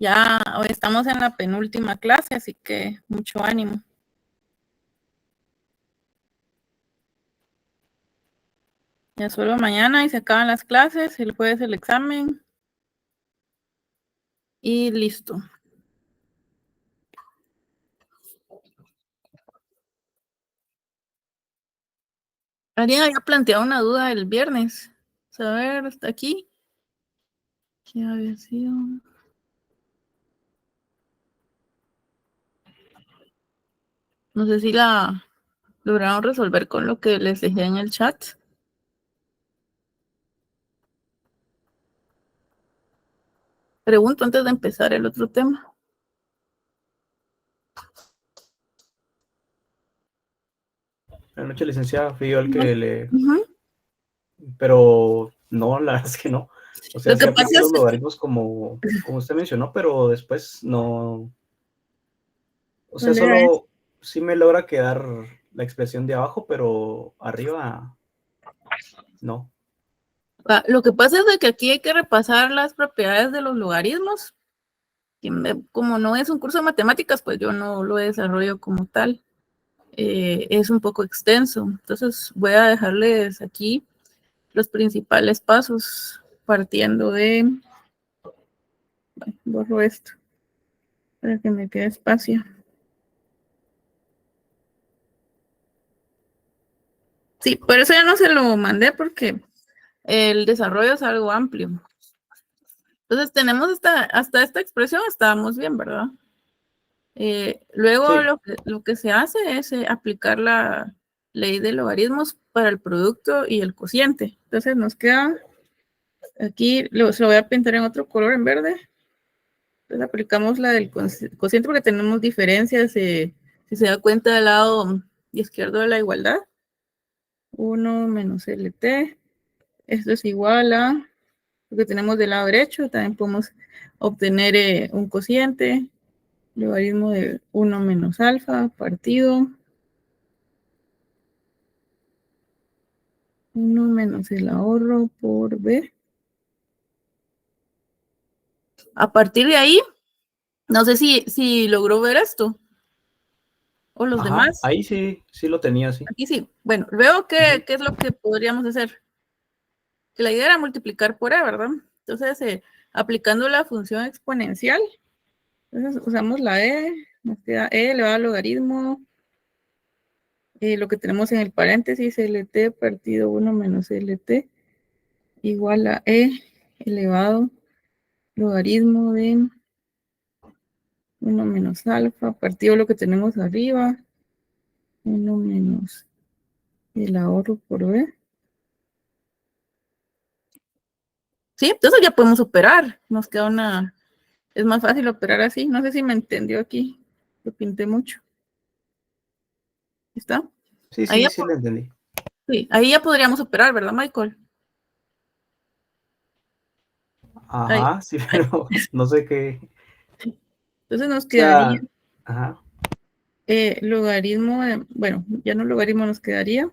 Ya hoy estamos en la penúltima clase, así que mucho ánimo. Ya solo mañana y se acaban las clases, el jueves el examen y listo. ¿Alguien había planteado una duda el viernes? A ver, hasta aquí. ¿Qué había sido? No sé si la lograron resolver con lo que les dejé en el chat. Pregunto antes de empezar el otro tema. Buenas noches, licenciada. Fui yo el que le... Uh-huh. Pero no, la verdad es que no. O sea, Lo sí que pasa apliqué es los logaritmos como usted mencionó, pero después no... O sea, solo sí me logra quedar la expresión de abajo, pero arriba no. Lo que pasa es de que aquí hay que repasar las propiedades de los logaritmos. Como no es un curso de matemáticas, pues yo no lo desarrollo como tal. Es un poco extenso. Entonces voy a dejarles aquí los principales pasos partiendo de... Bueno, borro esto para que me quede espacio. Sí, por eso ya no se lo mandé porque el desarrollo es algo amplio. Entonces tenemos hasta esta expresión, estábamos bien, ¿verdad? Luego Sí. lo que se hace es aplicar la ley de logaritmos para el producto y el cociente. Entonces nos queda aquí, se lo voy a pintar en otro color, en verde. Entonces aplicamos la del cociente porque tenemos diferencias, si se da cuenta del lado izquierdo de la igualdad. 1 menos LT. Esto es igual a lo que tenemos del lado derecho. También podemos obtener un cociente, logaritmo de 1 menos alfa partido 1 menos el ahorro por B. A partir de ahí, no sé si logró ver esto o los Ajá, demás. ahí sí lo tenía, sí. Aquí sí. Bueno, luego, ¿qué es lo que podríamos hacer? Que la idea era multiplicar por A, ¿verdad? Entonces, aplicando la función exponencial, entonces usamos la E, nos queda E elevado al logaritmo, lo que tenemos en el paréntesis, LT partido 1 menos LT, igual a E elevado logaritmo de 1 menos alfa, partido lo que tenemos arriba, 1 menos el ahorro por B. Sí, entonces ya podemos operar. Nos queda es más fácil operar así. No sé si me entendió aquí. Lo pinté mucho. ¿Está? Sí, Ahí sí, ya, sí lo entendí. sí, ahí ya podríamos operar, ¿verdad, Michael? Ahí, Ajá, sí, ahí. pero no sé qué. Entonces nos O quedaría sea, ajá. logaritmo, bueno, ya no logaritmo, nos quedaría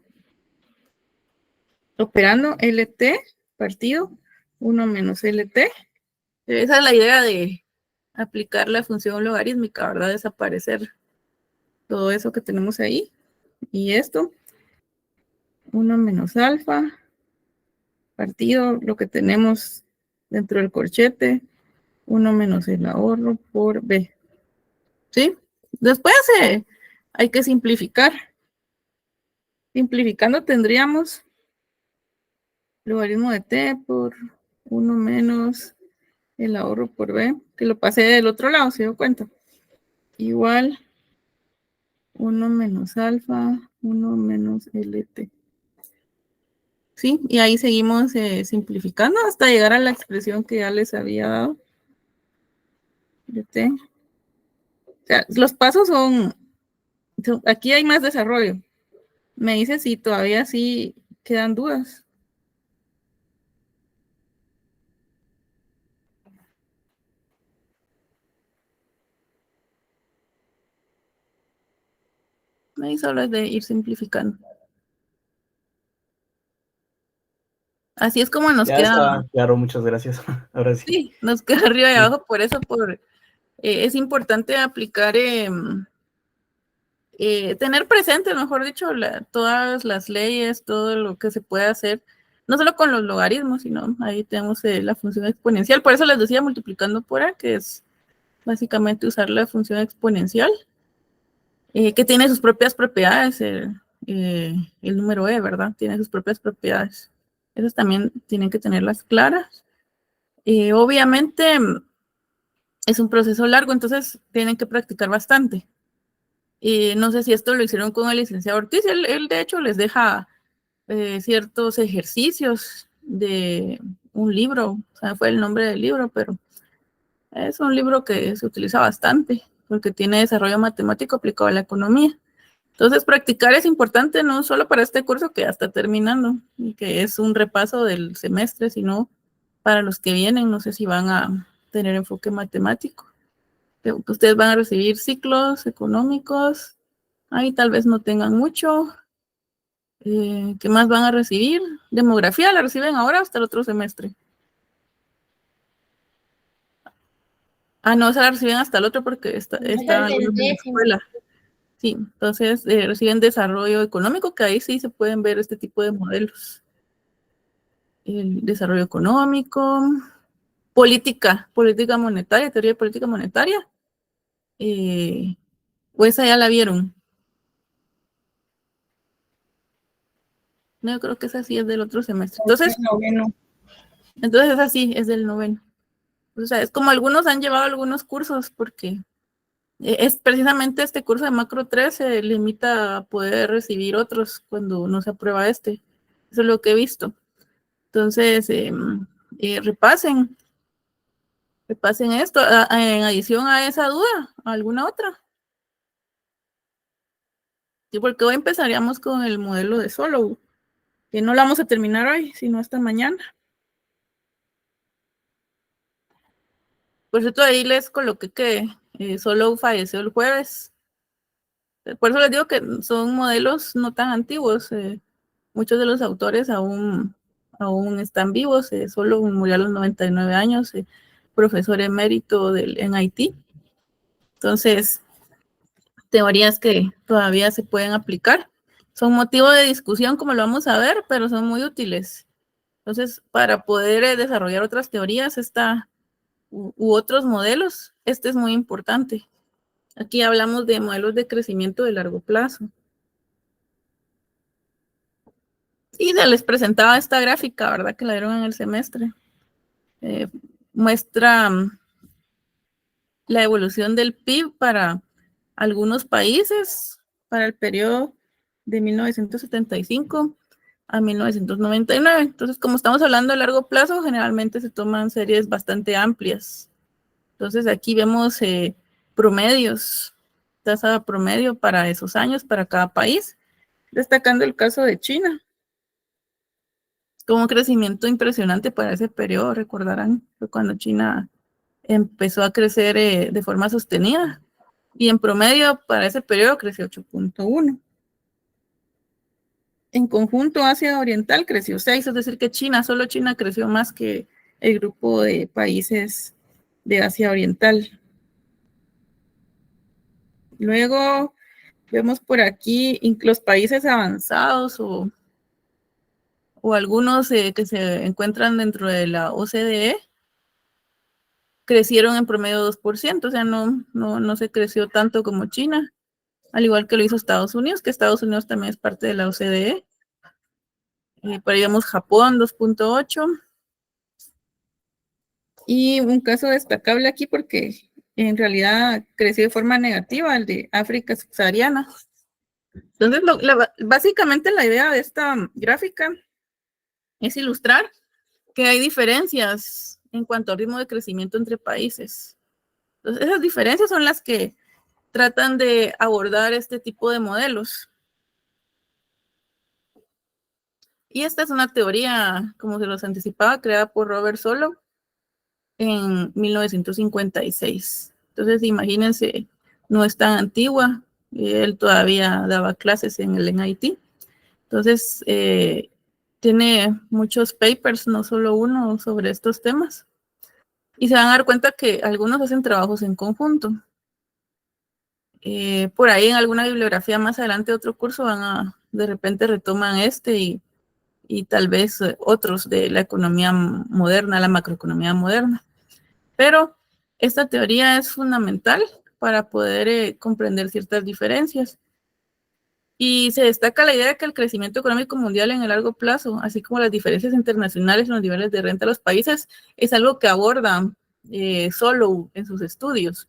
operando LT partido 1 menos LT. Esa es la idea de aplicar la función logarítmica, ¿verdad? Desaparecer todo eso que tenemos ahí. Y esto, 1 menos alfa, partido, lo que tenemos dentro del corchete, 1 menos el ahorro por B. ¿Sí? Después hay que simplificar. Simplificando tendríamos logaritmo de T por 1 menos el ahorro por B, que lo pasé del otro lado, ¿se dio cuenta? Igual 1 menos alfa, 1 menos LT. Sí, y ahí seguimos simplificando hasta llegar a la expresión que ya les había dado. LT. O sea, los pasos aquí hay más desarrollo. Me dice si todavía sí quedan dudas. Ahí solo es de ir simplificando. Así es como nos Ya queda. está claro, muchas gracias. Ahora sí. Sí, nos queda arriba y Sí. abajo, por eso, es importante aplicar, tener presente, mejor dicho, todas las leyes, todo lo que se puede hacer, no solo con los logaritmos, sino ahí tenemos la función exponencial. Por eso les decía multiplicando por A, que es básicamente usar la función exponencial, que tiene sus propias propiedades, el número E, ¿verdad? Tiene sus propias propiedades. Esas también tienen que tenerlas claras. Obviamente es un proceso largo, entonces tienen que practicar bastante. No sé si esto lo hicieron con el licenciado Ortiz, él de hecho les deja ciertos ejercicios de un libro, o sea, fue el nombre del libro, pero es un libro que se utiliza bastante porque tiene desarrollo matemático aplicado a la economía. Entonces, practicar es importante no solo para este curso que ya está terminando y que es un repaso del semestre, sino para los que vienen, no sé si van a tener enfoque matemático. Que ustedes van a recibir ciclos económicos, ahí tal vez no tengan mucho. ¿Qué más van a recibir? Demografía la reciben ahora hasta el otro semestre. No, esa la reciben hasta el otro porque está en la escuela. Sí, entonces reciben desarrollo económico, que ahí sí se pueden ver este tipo de modelos. El desarrollo económico, política monetaria, teoría de política monetaria. Pues esa ya la vieron. No, yo creo que esa sí es del otro semestre. Entonces esa sí es del noveno. O sea, es como algunos han llevado algunos cursos porque es precisamente este curso de Macro 3 se limita a poder recibir otros cuando no se aprueba este. Eso es lo que he visto. Entonces, repasen esto. En adición a esa duda, ¿alguna otra? Sí, porque hoy empezaríamos con el modelo de Solow, que no lo vamos a terminar hoy, sino hasta mañana. Por cierto, ahí les coloqué que Solow falleció el jueves. Por eso les digo que son modelos no tan antiguos. Muchos de los autores aún están vivos. Solow murió a los 99 años, profesor emérito del MIT. Entonces, teorías que todavía se pueden aplicar. Son motivo de discusión, como lo vamos a ver, pero son muy útiles. Entonces, para poder desarrollar otras teorías u otros modelos, este es muy importante. Aquí hablamos de modelos de crecimiento de largo plazo. Y les presentaba esta gráfica, ¿verdad? Que la dieron en el semestre. Muestra la evolución del PIB para algunos países para el periodo de 1975 a 1999. Entonces, como estamos hablando a largo plazo, generalmente se toman series bastante amplias. Entonces, aquí vemos promedios, tasa promedio para esos años, para cada país, destacando el caso de China. Con un crecimiento impresionante para ese periodo, recordarán, fue cuando China empezó a crecer de forma sostenida. Y en promedio para ese periodo creció 8.1. En conjunto, Asia Oriental creció 6, es decir, que solo China creció más que el grupo de países de Asia Oriental. Luego vemos por aquí los países avanzados o algunos que se encuentran dentro de la OCDE, crecieron en promedio 2%, o sea, no se creció tanto como China, al igual que lo hizo Estados Unidos, que Estados Unidos también es parte de la OCDE. Por ahí vemos Japón, 2.8. Y un caso destacable aquí porque en realidad creció de forma negativa el de África subsahariana. Entonces, básicamente la idea de esta gráfica es ilustrar que hay diferencias en cuanto al ritmo de crecimiento entre países. Entonces, esas diferencias son las que tratan de abordar este tipo de modelos. Y esta es una teoría, como se los anticipaba, creada por Robert Solow en 1956. Entonces, imagínense, no es tan antigua. Él todavía daba clases en el MIT. Entonces, tiene muchos papers, no solo uno, sobre estos temas. Y se van a dar cuenta que algunos hacen trabajos en conjunto. Por ahí en alguna bibliografía más adelante, otro curso, de repente retoman y tal vez otros de la economía moderna, la macroeconomía moderna. Pero esta teoría es fundamental para poder comprender ciertas diferencias. Y se destaca la idea de que el crecimiento económico mundial en el largo plazo, así como las diferencias internacionales en los niveles de renta de los países, es algo que aborda Solow en sus estudios.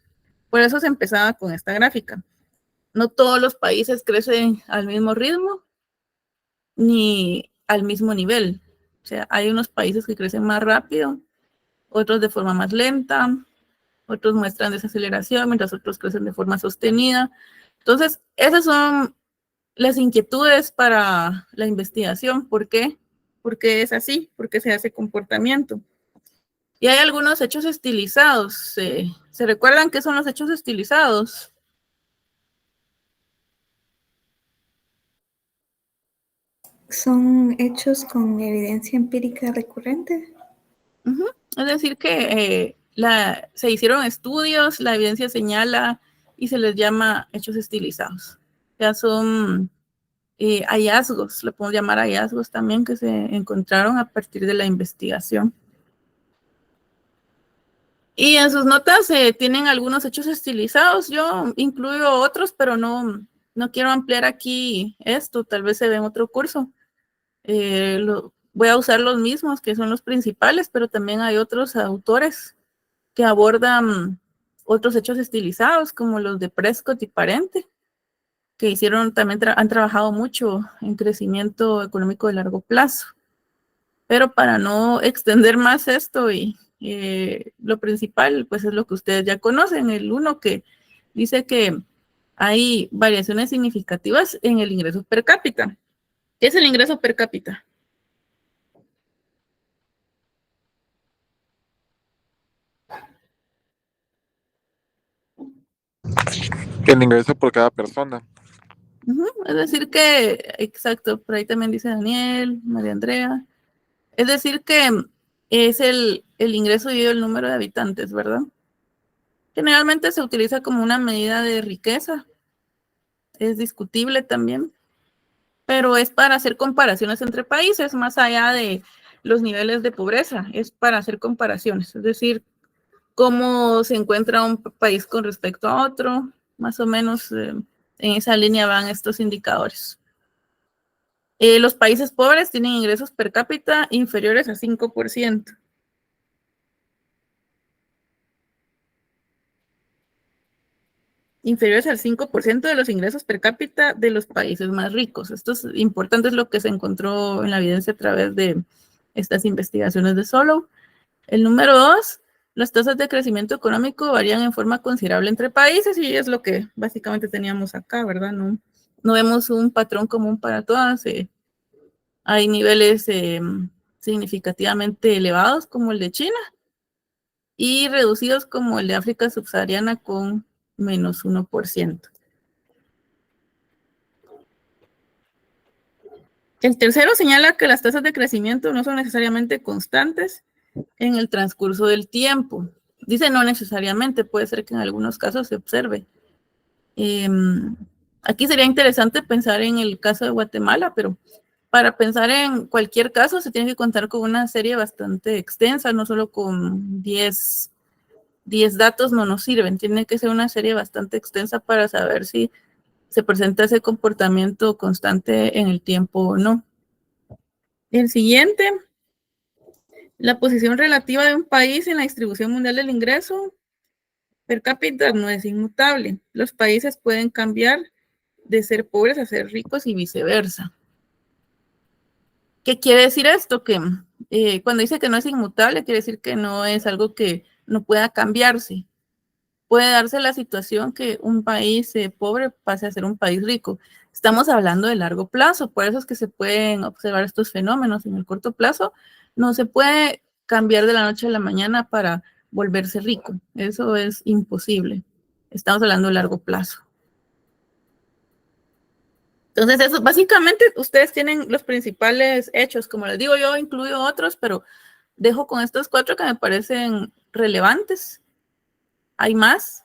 Por eso se empezaba con esta gráfica. No todos los países crecen al mismo ritmo ni al mismo nivel. O sea, hay unos países que crecen más rápido, otros de forma más lenta, otros muestran desaceleración, mientras otros crecen de forma sostenida. Entonces, esas son las inquietudes para la investigación. ¿Por qué? Porque es así, porque se hace comportamiento. Y hay algunos hechos estilizados. ¿Se recuerdan qué son los hechos estilizados? Son hechos con evidencia empírica recurrente. Es decir, que se hicieron estudios, la evidencia señala y se les llama hechos estilizados. Ya son hallazgos, le podemos llamar hallazgos también, que se encontraron a partir de la investigación. Y en sus notas tienen algunos hechos estilizados. Yo incluyo otros, pero no quiero ampliar aquí esto. Tal vez se ve en otro curso. Voy a usar los mismos, que son los principales, pero también hay otros autores que abordan otros hechos estilizados, como los de Prescott y Parente, que también han trabajado mucho en crecimiento económico de largo plazo. Pero para no extender más esto lo principal, pues es lo que ustedes ya conocen, el uno que dice que hay variaciones significativas en el ingreso per cápita. ¿Qué es el ingreso per cápita? El ingreso por cada persona. Es decir que, exacto, por ahí también dice Daniel, María Andrea. Es decir que es el ingreso dividido el número de habitantes, ¿verdad? Generalmente se utiliza como una medida de riqueza. Es discutible también, pero es para hacer comparaciones entre países, más allá de los niveles de pobreza. Es para hacer comparaciones, es decir, cómo se encuentra un país con respecto a otro, más o menos en esa línea van estos indicadores. Los países pobres tienen ingresos per cápita inferiores a 5%. Inferiores al 5% de los ingresos per cápita de los países más ricos. Esto es importante, es lo que se encontró en la evidencia a través de estas investigaciones de Solow. El número 2, las tasas de crecimiento económico varían en forma considerable entre países y es lo que básicamente teníamos acá, ¿verdad? No vemos un patrón común para todas. Hay niveles significativamente elevados como el de China y reducidos como el de África subsahariana con menos 1%. El tercero señala que las tasas de crecimiento no son necesariamente constantes en el transcurso del tiempo. Dice no necesariamente, puede ser que en algunos casos se observe. Aquí sería interesante pensar en el caso de Guatemala, pero para pensar en cualquier caso se tiene que contar con una serie bastante extensa, no solo con 10 datos no nos sirven, tiene que ser una serie bastante extensa para saber si se presenta ese comportamiento constante en el tiempo o no. El siguiente, la posición relativa de un país en la distribución mundial del ingreso per cápita no es inmutable. Los países pueden cambiar de ser pobres a ser ricos y viceversa. ¿Qué quiere decir esto? Que cuando dice que no es inmutable, quiere decir que no es algo que no pueda cambiarse. Puede darse la situación que un país pobre pase a ser un país rico. Estamos hablando de largo plazo, por eso es que se pueden observar estos fenómenos. En el corto plazo no se puede cambiar de la noche a la mañana para volverse rico. Eso es imposible. Estamos hablando de largo plazo. Entonces, eso, básicamente, ustedes tienen los principales hechos. Como les digo, yo incluyo otros, pero dejo con estos 4 que me parecen relevantes. Hay más,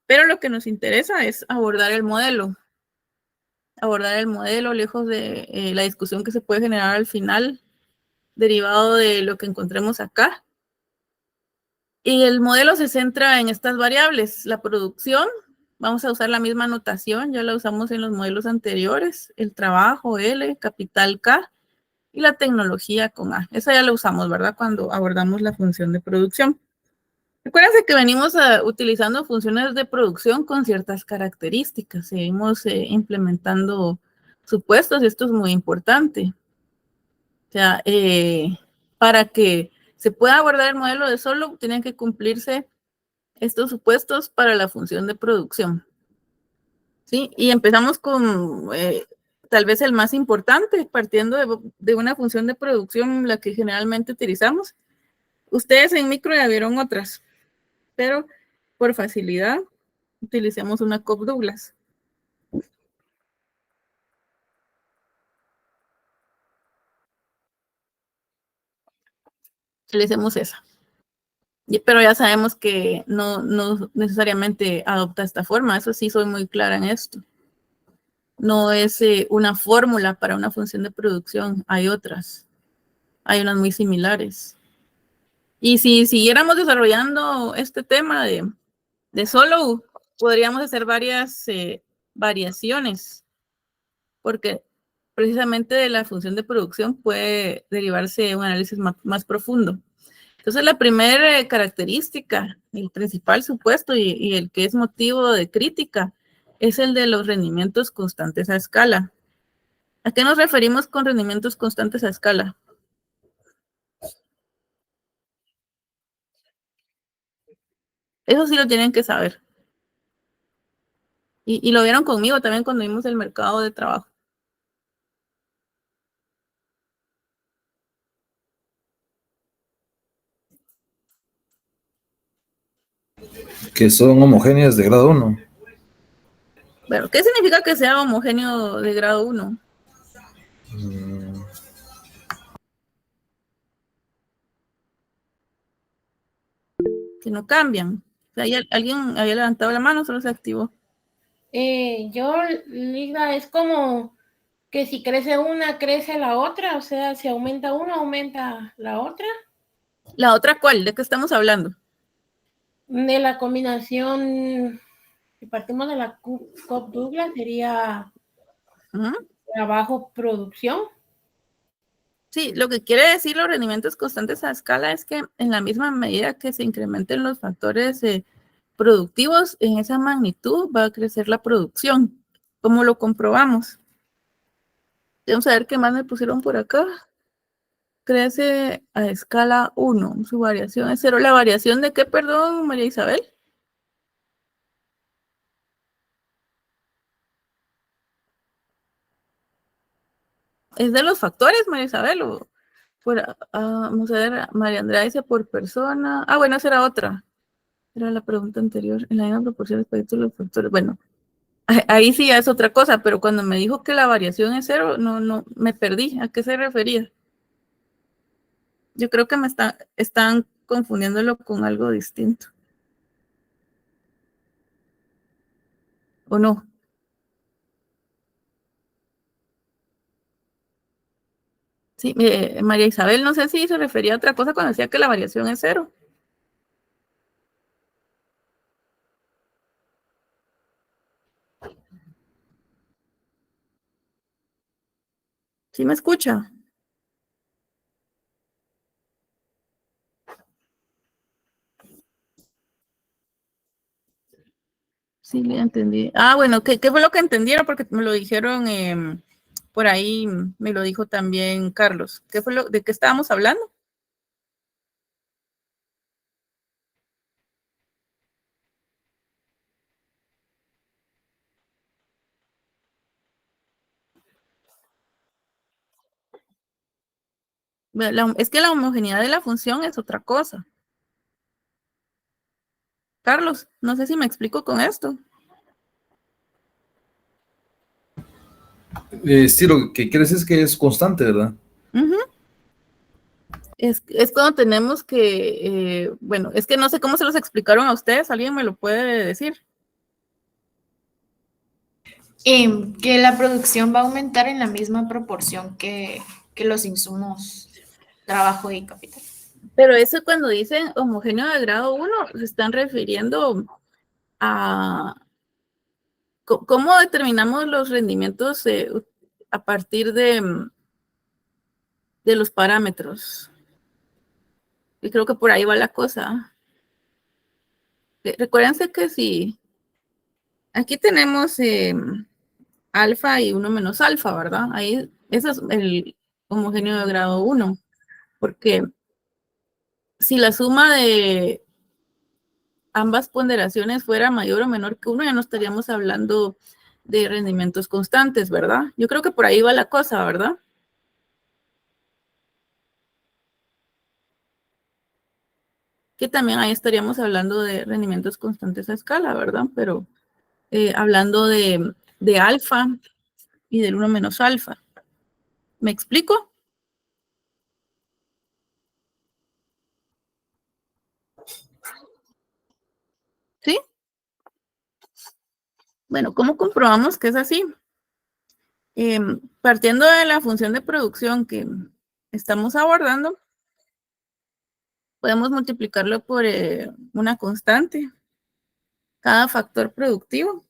pero lo que nos interesa es abordar el modelo lejos de la discusión que se puede generar al final, derivado de lo que encontremos acá. Y el modelo se centra en estas variables. La producción, vamos a usar la misma notación, ya la usamos en los modelos anteriores, el trabajo, L, capital K, y la tecnología con A. Esa ya la usamos, ¿verdad? Cuando abordamos la función de producción. Recuérdense que venimos utilizando funciones de producción con ciertas características. Seguimos implementando supuestos, y esto es muy importante. O sea, para que se pueda abordar el modelo de solo, tienen que cumplirse estos supuestos para la función de producción. ¿Sí? Y empezamos con tal vez el más importante, partiendo de una función de producción, la que generalmente utilizamos. Ustedes en micro ya vieron otras, pero por facilidad utilicemos una Cobb-Douglas. Utilicemos esa. Pero ya sabemos que no necesariamente adopta esta forma. Eso sí, soy muy clara en esto. No es una fórmula para una función de producción. Hay otras. Hay unas muy similares. Y si siguiéramos desarrollando este tema de solo, podríamos hacer varias variaciones, porque precisamente de la función de producción puede derivarse un análisis más profundo. Entonces, la primera característica, el principal supuesto y el que es motivo de crítica, es el de los rendimientos constantes a escala. ¿A qué nos referimos con rendimientos constantes a escala? Eso sí lo tienen que saber. Y lo vieron conmigo también cuando vimos el mercado de trabajo. Que son homogéneas de grado 1. Bueno, ¿qué significa que sea homogéneo de grado 1? Que no cambian. O sea, alguien había levantado la mano, solo se activó. Liga, es como que si crece una, crece la otra, o sea, si aumenta una, aumenta la otra. ¿La otra cuál? ¿De qué estamos hablando? De la combinación, si partimos de la Cobb-Douglas, sería trabajo, producción. Sí, lo que quiere decir los rendimientos constantes a escala es que en la misma medida que se incrementen los factores productivos, en esa magnitud va a crecer la producción. ¿Cómo lo comprobamos? Vamos a ver qué más me pusieron por acá. Crece a escala 1, su variación es 0. ¿La variación de qué, perdón, María Isabel? ¿Es de los factores, María Isabel? Vamos a ver, María Andrea dice por persona. Ah, bueno, esa era otra. Era la pregunta anterior. En la misma proporción respecto a los factores. Bueno, ahí sí ya es otra cosa, pero cuando me dijo que la variación es 0, no, me perdí. ¿A qué se refería? Yo creo que están confundiéndolo con algo distinto. ¿O no? Sí, María Isabel, no sé si se refería a otra cosa cuando decía que la variación es 0. ¿Sí me escucha? Sí, le entendí. Ah, bueno, ¿qué fue lo que entendieron? Porque me lo dijeron por ahí, me lo dijo también Carlos. ¿De qué estábamos hablando? Es que la homogeneidad de la función es otra cosa. Carlos, no sé si me explico con esto. Sí, lo que quieres es que es constante, ¿verdad? Es cuando tenemos que, bueno, es que no sé cómo se los explicaron a ustedes, ¿alguien me lo puede decir? Que la producción va a aumentar en la misma proporción que los insumos, trabajo y capital. Pero eso cuando dicen homogéneo de grado 1, se están refiriendo a cómo determinamos los rendimientos a partir de los parámetros. Y creo que por ahí va la cosa. Recuérdense que si aquí tenemos alfa y 1 menos alfa, ¿verdad? Ahí, ese es el homogéneo de grado 1, porque si la suma de ambas ponderaciones fuera mayor o menor que 1, ya no estaríamos hablando de rendimientos constantes, ¿verdad? Yo creo que por ahí va la cosa, ¿verdad? Que también ahí estaríamos hablando de rendimientos constantes a escala, ¿verdad? Pero hablando de alfa y del 1 menos alfa. ¿Me explico? ¿Sí? Bueno, ¿cómo comprobamos que es así? Partiendo de la función de producción que estamos abordando, podemos multiplicarlo por una constante. Cada factor productivo.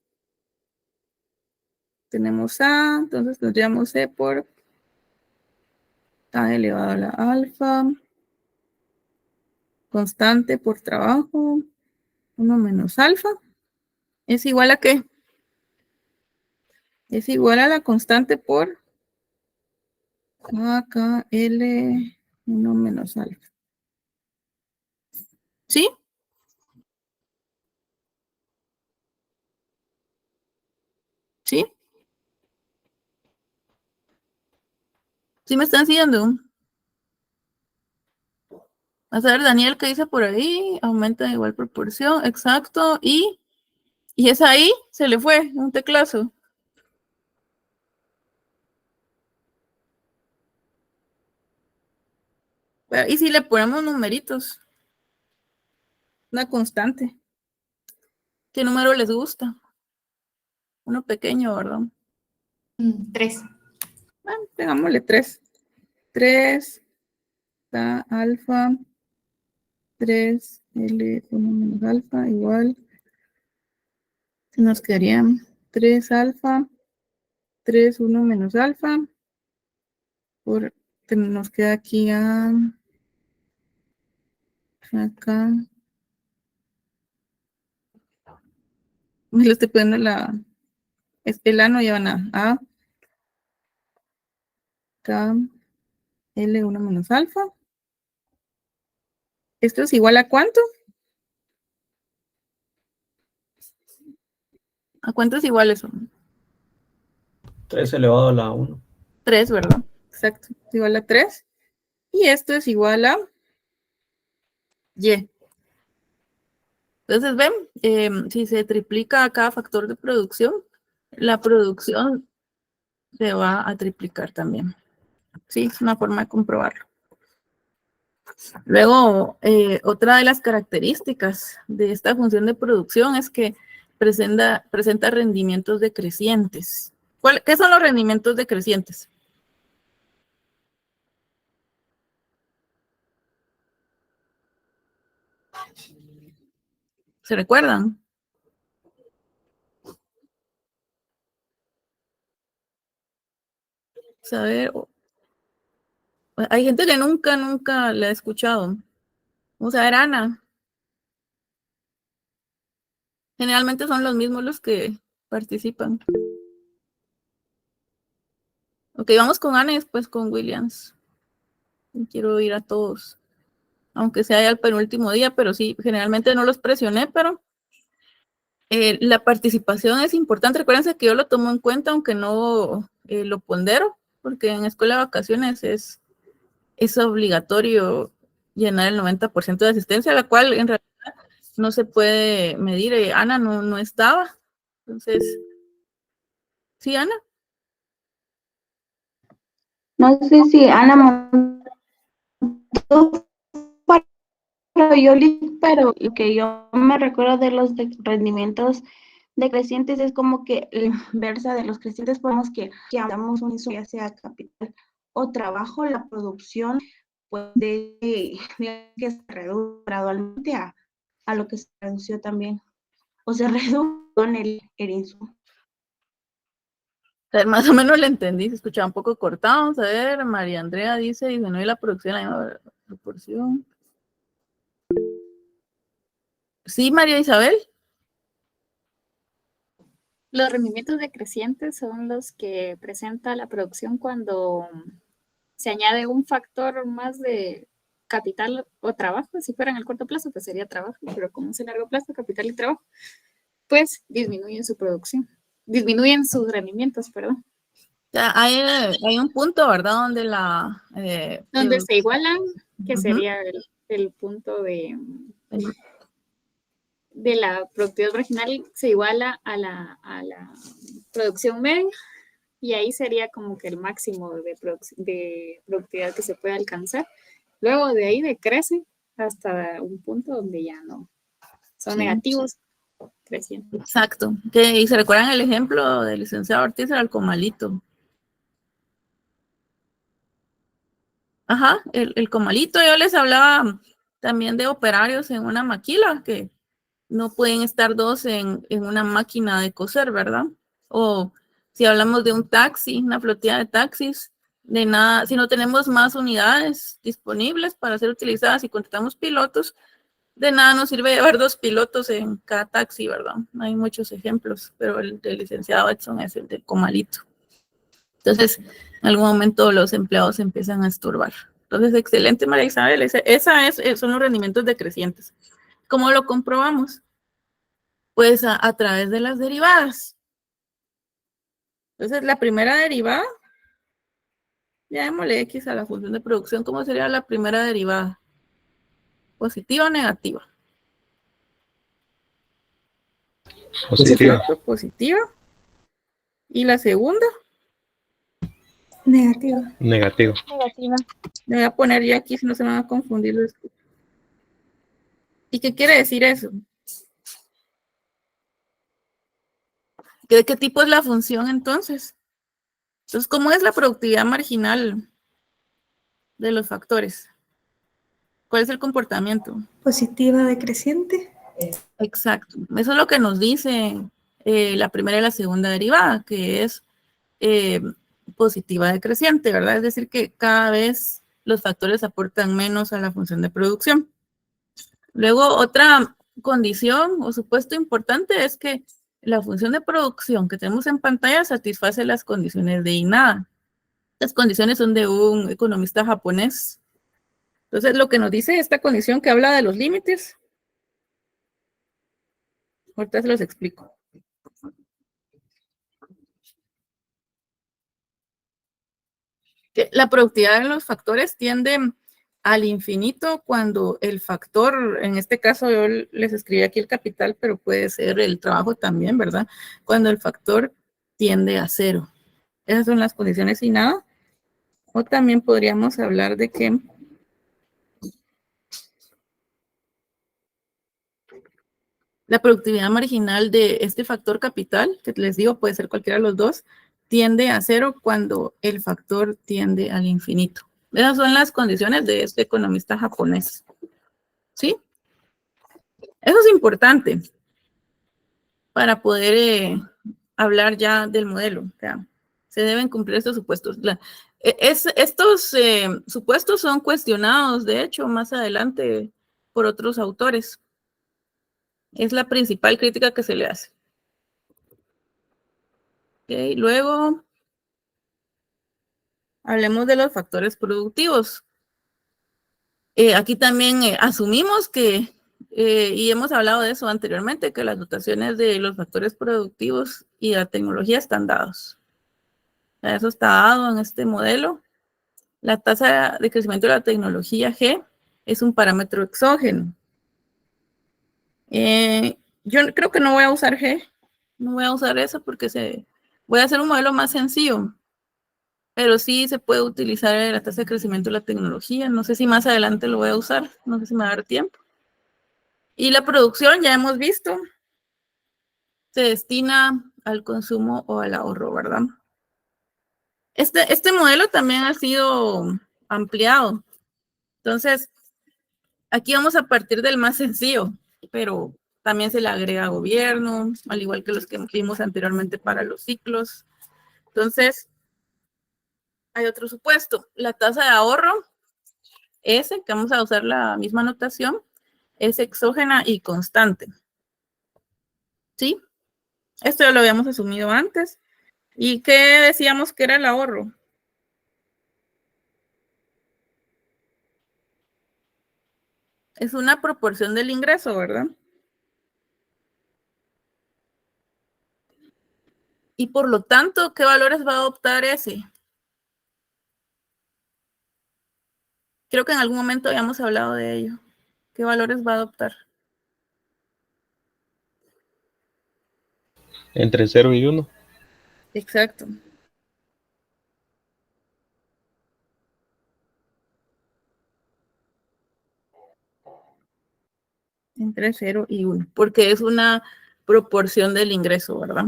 Tenemos A, entonces tendríamos C por A elevado a la alfa. Constante por trabajo. 1 menos alfa. ¿Es igual a qué? Es igual a la constante por KL 1 menos alfa. ¿Sí? ¿Sí? ¿Sí me están siguiendo? Vas a ver, Daniel, ¿qué dice por ahí? Aumenta de igual proporción, exacto. Y es ahí, se le fue un teclazo. ¿Y si le ponemos numeritos? Una constante. ¿Qué número les gusta? Uno pequeño, ¿verdad? 3. Bueno, tengámosle 3. 3 da alfa 3 L 1 menos alfa igual. Se nos quedarían 3 alfa 3 1 menos alfa. Nos queda aquí acá. Me lo estoy poniendo el A no llevan A. K L 1 menos alfa. ¿Esto es igual a cuánto? ¿A cuánto es igual eso? 3 elevado a la 1. 3, ¿verdad? Exacto. Es igual a 3. Y esto es igual a Y. Entonces, ven, si se triplica cada factor de producción, la producción se va a triplicar también. Sí, es una forma de comprobarlo. Luego, otra de las características de esta función de producción es que presenta rendimientos decrecientes. ¿Qué son los rendimientos decrecientes? ¿Se recuerdan? Saber, hay gente que nunca la ha escuchado. Vamos a ver, Ana. Generalmente son los mismos los que participan. Ok, vamos con Ana y después con Williams. Quiero ir a todos. Aunque sea ya el penúltimo día, pero sí, generalmente no los presioné, pero la participación es importante. Recuérdense que yo lo tomo en cuenta, aunque no lo pondero, porque en escuela de vacaciones es obligatorio llenar el 90% de asistencia, la cual en realidad no se puede medir. Ana no estaba. Entonces, ¿sí, Ana? No sé si Ana Pero lo que yo me recuerdo de los rendimientos decrecientes es como que la inversa de los crecientes, podemos que hagamos un insumo, ya sea capital o trabajo, la producción pues de que se reduce gradualmente a lo que se redució también, o se redujo en el insumo. A ver, más o menos le entendí, se escuchaba un poco cortado. Vamos a ver, María Andrea dice, disminuye la producción en la misma proporción. Sí, María Isabel. Los rendimientos decrecientes son los que presenta la producción cuando se añade un factor más de capital o trabajo. Si fuera en el corto plazo, pues sería trabajo, pero como es el largo plazo, capital y trabajo, pues disminuyen su producción, disminuyen sus rendimientos, perdón. Ya, hay un punto, ¿verdad? Donde donde se igualan, que sería el punto de la productividad marginal, se iguala a la producción media, y ahí sería como que el máximo de productividad que se puede alcanzar. Luego de ahí decrece hasta un punto donde ya no son negativos, creciendo. Exacto. Y se recuerdan el ejemplo del licenciado Ortiz, era el comalito. Ajá, el comalito. Yo les hablaba también de operarios en una maquila, que no pueden estar dos en una máquina de coser, ¿verdad? O si hablamos de un taxi, una flotilla de taxis, de nada, si no tenemos más unidades disponibles para ser utilizadas y contratamos pilotos, de nada nos sirve llevar 2 pilotos en cada taxi, ¿verdad? Hay muchos ejemplos, pero el del licenciado Edson es el del comalito. Entonces, en algún momento los empleados empiezan a estorbar. Entonces, excelente, María Isabel. Son los rendimientos decrecientes. ¿Cómo lo comprobamos? Pues a través de las derivadas. Entonces, la primera derivada, ya démosle X a la función de producción. ¿Cómo sería la primera derivada? ¿Positiva o negativa? Positiva. Positiva. ¿Y la segunda? Negativa. Negativo. Negativa. Me voy a poner ya aquí si no se van a confundir los. ¿Y qué quiere decir eso? ¿De qué tipo es la función entonces? Entonces, ¿cómo es la productividad marginal de los factores? ¿Cuál es el comportamiento? Positiva decreciente. Exacto. Eso es lo que nos dice la primera y la segunda derivada, que es positiva decreciente, ¿verdad? Es decir, que cada vez los factores aportan menos a la función de producción. Luego, otra condición o supuesto importante es que la función de producción que tenemos en pantalla satisface las condiciones de INADA. Las condiciones son de un economista japonés. Entonces, lo que nos dice esta condición que habla de los límites, ahorita se los explico. Que la productividad de los factores tiende al infinito cuando el factor, en este caso yo les escribí aquí el capital, pero puede ser el trabajo también, ¿verdad? Cuando el factor tiende a cero. Esas son las condiciones y nada. O también podríamos hablar de que la productividad marginal de este factor capital, que les digo puede ser cualquiera de los dos, tiende a cero cuando el factor tiende al infinito. Esas son las condiciones de este economista japonés. ¿Sí? Eso es importante para poder hablar ya del modelo. O sea, se deben cumplir estos supuestos. Estos supuestos son cuestionados, de hecho, más adelante por otros autores. Es la principal crítica que se le hace. Okay, luego, hablemos de los factores productivos. Aquí también asumimos que, y hemos hablado de eso anteriormente, que las dotaciones de los factores productivos y la tecnología están dados. Eso está dado en este modelo. La tasa de crecimiento de la tecnología G es un parámetro exógeno. Yo creo que no voy a usar G, no voy a usar eso porque voy a hacer un modelo más sencillo. pero sí se puede utilizar la tasa de crecimiento de la tecnología. No sé si más adelante lo voy a usar, no sé si me va a dar tiempo. Y la producción, ya hemos visto, se destina al consumo o al ahorro, ¿verdad? Este modelo también ha sido ampliado. Entonces, aquí vamos a partir del más sencillo, pero también se le agrega gobierno, al igual que los que vimos anteriormente para los ciclos. Entonces, hay otro supuesto. La tasa de ahorro, S, que vamos a usar la misma notación, es exógena y constante. ¿Sí? Esto ya lo habíamos asumido antes. ¿Y qué decíamos que era el ahorro? Es una proporción del ingreso, ¿verdad? Y por lo tanto, ¿qué valores va a adoptar ese? Creo que en algún momento habíamos hablado de ello. ¿Qué valores va a adoptar? Entre 0 y 1. Exacto. Entre 0 y 1, porque es una proporción del ingreso, ¿verdad?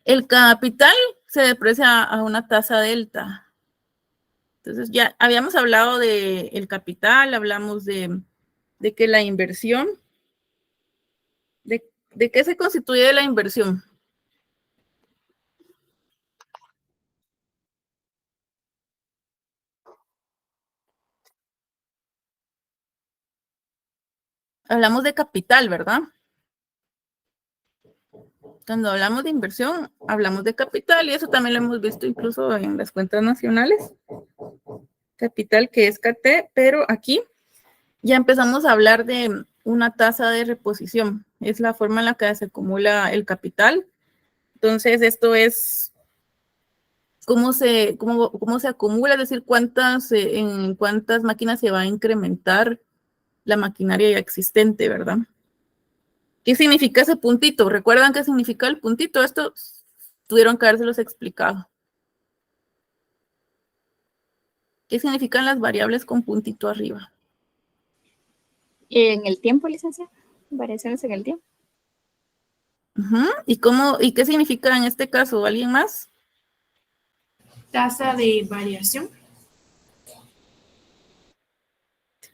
El capital se deprecia a una tasa delta. Entonces ya habíamos hablado del capital, hablamos de que la inversión, ¿de qué se constituye la inversión? Hablamos de capital, ¿verdad? Cuando hablamos de inversión, hablamos de capital y eso también lo hemos visto incluso en las cuentas nacionales. Capital que es KT, pero aquí ya empezamos a hablar de una tasa de reposición. Es la forma en la que se acumula el capital. Entonces, esto es cómo se acumula, es decir, en cuántas máquinas se va a incrementar la maquinaria ya existente, ¿verdad? ¿Qué significa ese puntito? ¿Recuerdan qué significa el puntito? Esto tuvieron que habérselos explicado. ¿Qué significan las variables con puntito arriba? En el tiempo, licenciada. Variaciones en el tiempo. ¿Y qué significa en este caso? ¿Alguien más? Tasa de variación.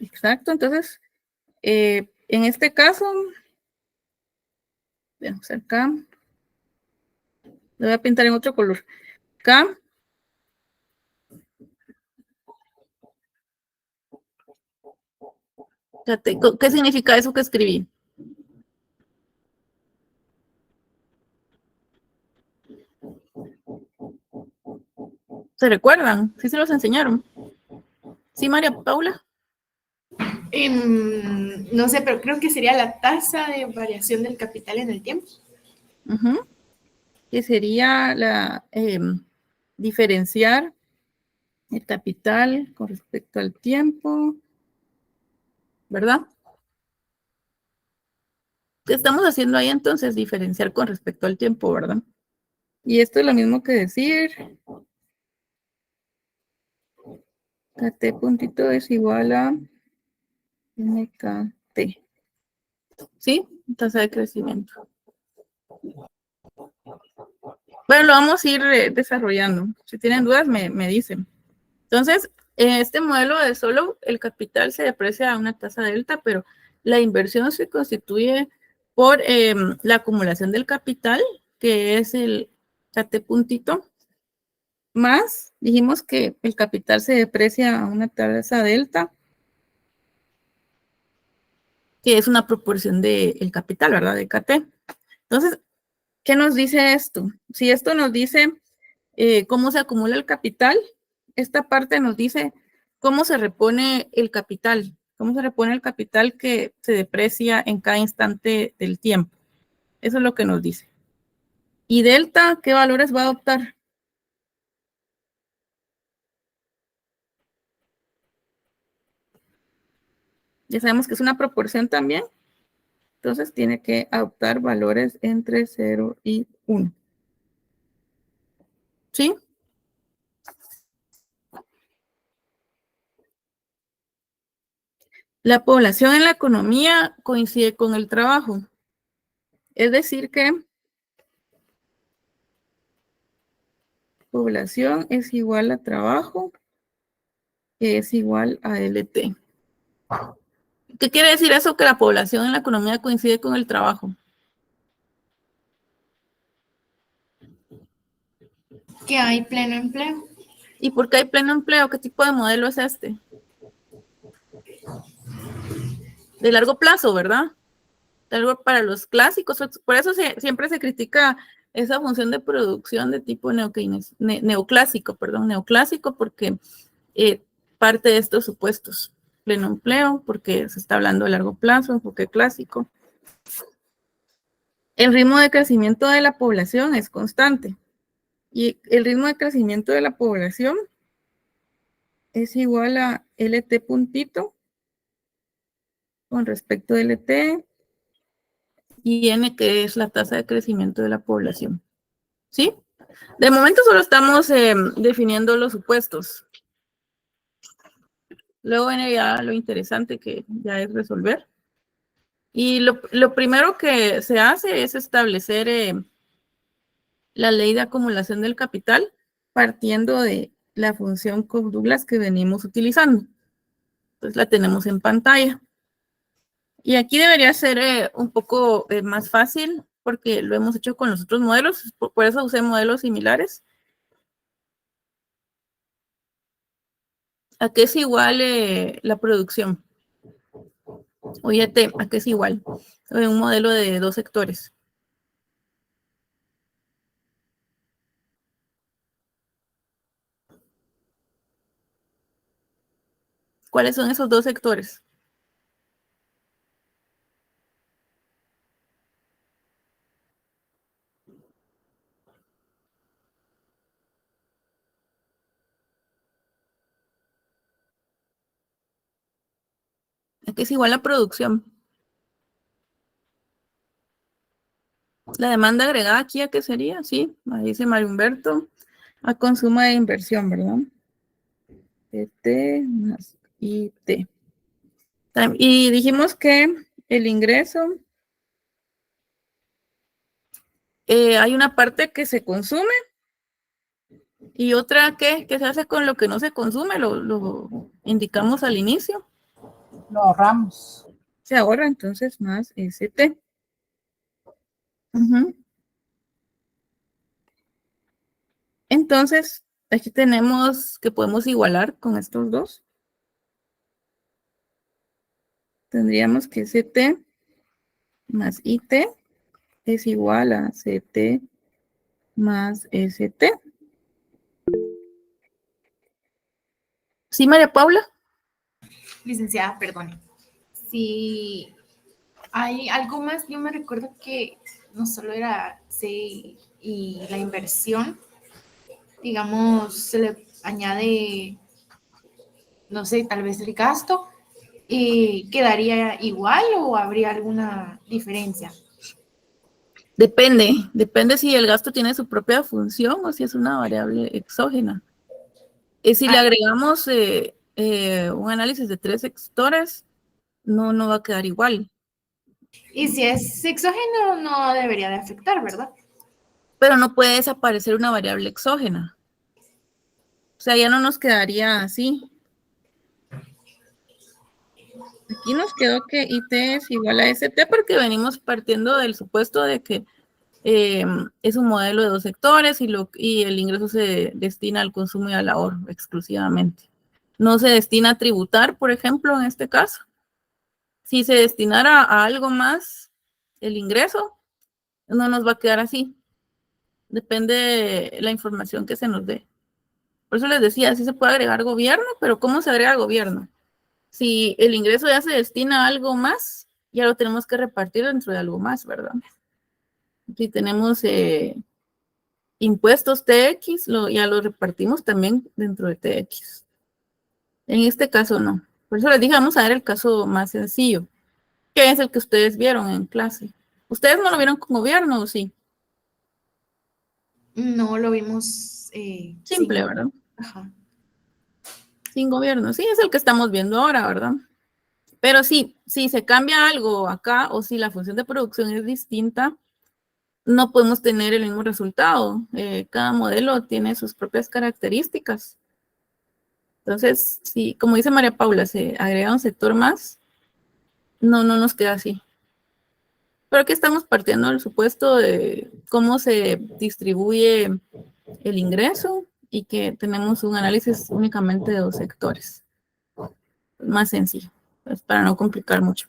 Exacto, entonces, en este caso, veamos acá, lo voy a pintar en otro color. Acá, fíjate, ¿qué significa eso que escribí? ¿Se recuerdan? ¿Sí se los enseñaron? ¿Sí, María Paula? No sé, pero creo que sería la tasa de variación del capital en el tiempo. Que sería diferenciar el capital con respecto al tiempo, ¿verdad? ¿Qué estamos haciendo ahí entonces? Diferenciar con respecto al tiempo, ¿verdad? Y esto es lo mismo que decir KT puntito es igual a NKT. ¿Sí? Tasa de crecimiento. Bueno, lo vamos a ir desarrollando. Si tienen dudas, me dicen. Entonces, en este modelo de solo el capital se deprecia a una tasa delta, pero la inversión se constituye por la acumulación del capital, que es el KT puntito, más dijimos que el capital se deprecia a una tasa delta, que es una proporción del capital, ¿verdad? De KT. Entonces, ¿qué nos dice esto? Si esto nos dice cómo se acumula el capital, esta parte nos dice cómo se repone el capital que se deprecia en cada instante del tiempo. Eso es lo que nos dice. ¿Y delta qué valores va a adoptar? Ya sabemos que es una proporción también. Entonces tiene que adoptar valores entre 0 y 1. ¿Sí? La población en la economía coincide con el trabajo. Es decir que población es igual a trabajo, que es igual a LT. ¿Qué quiere decir eso? Que la población en la economía coincide con el trabajo. Que hay pleno empleo. ¿Y por qué hay pleno empleo? ¿Qué tipo de modelo es este? De largo plazo, ¿verdad? Algo para los clásicos. Por eso siempre se critica esa función de producción de tipo neoclásico, porque parte de estos supuestos. Pleno empleo, porque se está hablando de largo plazo, enfoque clásico. El ritmo de crecimiento de la población es constante. Y el ritmo de crecimiento de la población es igual a LT puntito con respecto a LT y N, que es la tasa de crecimiento de la población. ¿Sí? De momento solo estamos definiendo los supuestos. Luego viene ya lo interesante, que ya es resolver. Y lo primero que se hace es establecer la ley de acumulación del capital partiendo de la función Cobb-Douglas que venimos utilizando. Entonces la tenemos en pantalla. Y aquí debería ser un poco más fácil porque lo hemos hecho con los otros modelos, por eso usé modelos similares. ¿A qué es igual la producción? Oye, ¿a qué es igual? Un modelo de dos sectores. ¿Cuáles son esos dos sectores? ¿A qué es igual la producción? La demanda agregada aquí, ¿a qué sería? Sí, ahí dice Mario Humberto, a consumo de inversión, ¿verdad? T más IT. Y dijimos que el ingreso, hay una parte que se consume y otra que se hace con lo que no se consume, lo indicamos al inicio. Lo ahorramos. Se ahorra entonces más ST. Entonces, aquí tenemos que podemos igualar con estos dos. Tendríamos que CT más IT es igual a CT más ST. ¿Sí, María Paula? Licenciada, perdone. Si hay algo más, yo me recuerdo que no solo era C y la inversión, digamos, se le añade, no sé, tal vez el gasto, ¿quedaría igual o habría alguna diferencia? Depende si el gasto tiene su propia función o si es una variable exógena. Si le agregamos un análisis de 3 sectores, no va a quedar igual. Y si es exógeno, no debería de afectar, ¿verdad? Pero no puede desaparecer una variable exógena. O sea, ya no nos quedaría así. Aquí nos quedó que IT es igual a ST porque venimos partiendo del supuesto de que es un modelo de dos sectores y el ingreso se destina al consumo y al ahorro exclusivamente. No se destina a tributar, por ejemplo, en este caso. Si se destinara a algo más el ingreso, no nos va a quedar así. Depende de la información que se nos dé. Por eso les decía, sí se puede agregar gobierno, pero ¿cómo se agrega gobierno? Si el ingreso ya se destina a algo más, ya lo tenemos que repartir dentro de algo más, ¿verdad? Si tenemos impuestos TX, ya lo repartimos también dentro de TX. En este caso no. Por eso les dije, vamos a ver el caso más sencillo, que es el que ustedes vieron en clase. ¿Ustedes no lo vieron con gobierno o sí? No lo vimos. Simple, ¿verdad? Ajá. Sin gobierno. Sí, es el que estamos viendo ahora, ¿verdad? Pero sí, si se cambia algo acá o si la función de producción es distinta, no podemos tener el mismo resultado. Cada modelo tiene sus propias características. Entonces, si, como dice María Paula, se agrega un sector más, no nos queda así. Pero aquí estamos partiendo del supuesto de cómo se distribuye el ingreso y que tenemos un análisis únicamente de 2 sectores. Más sencillo, pues para no complicar mucho.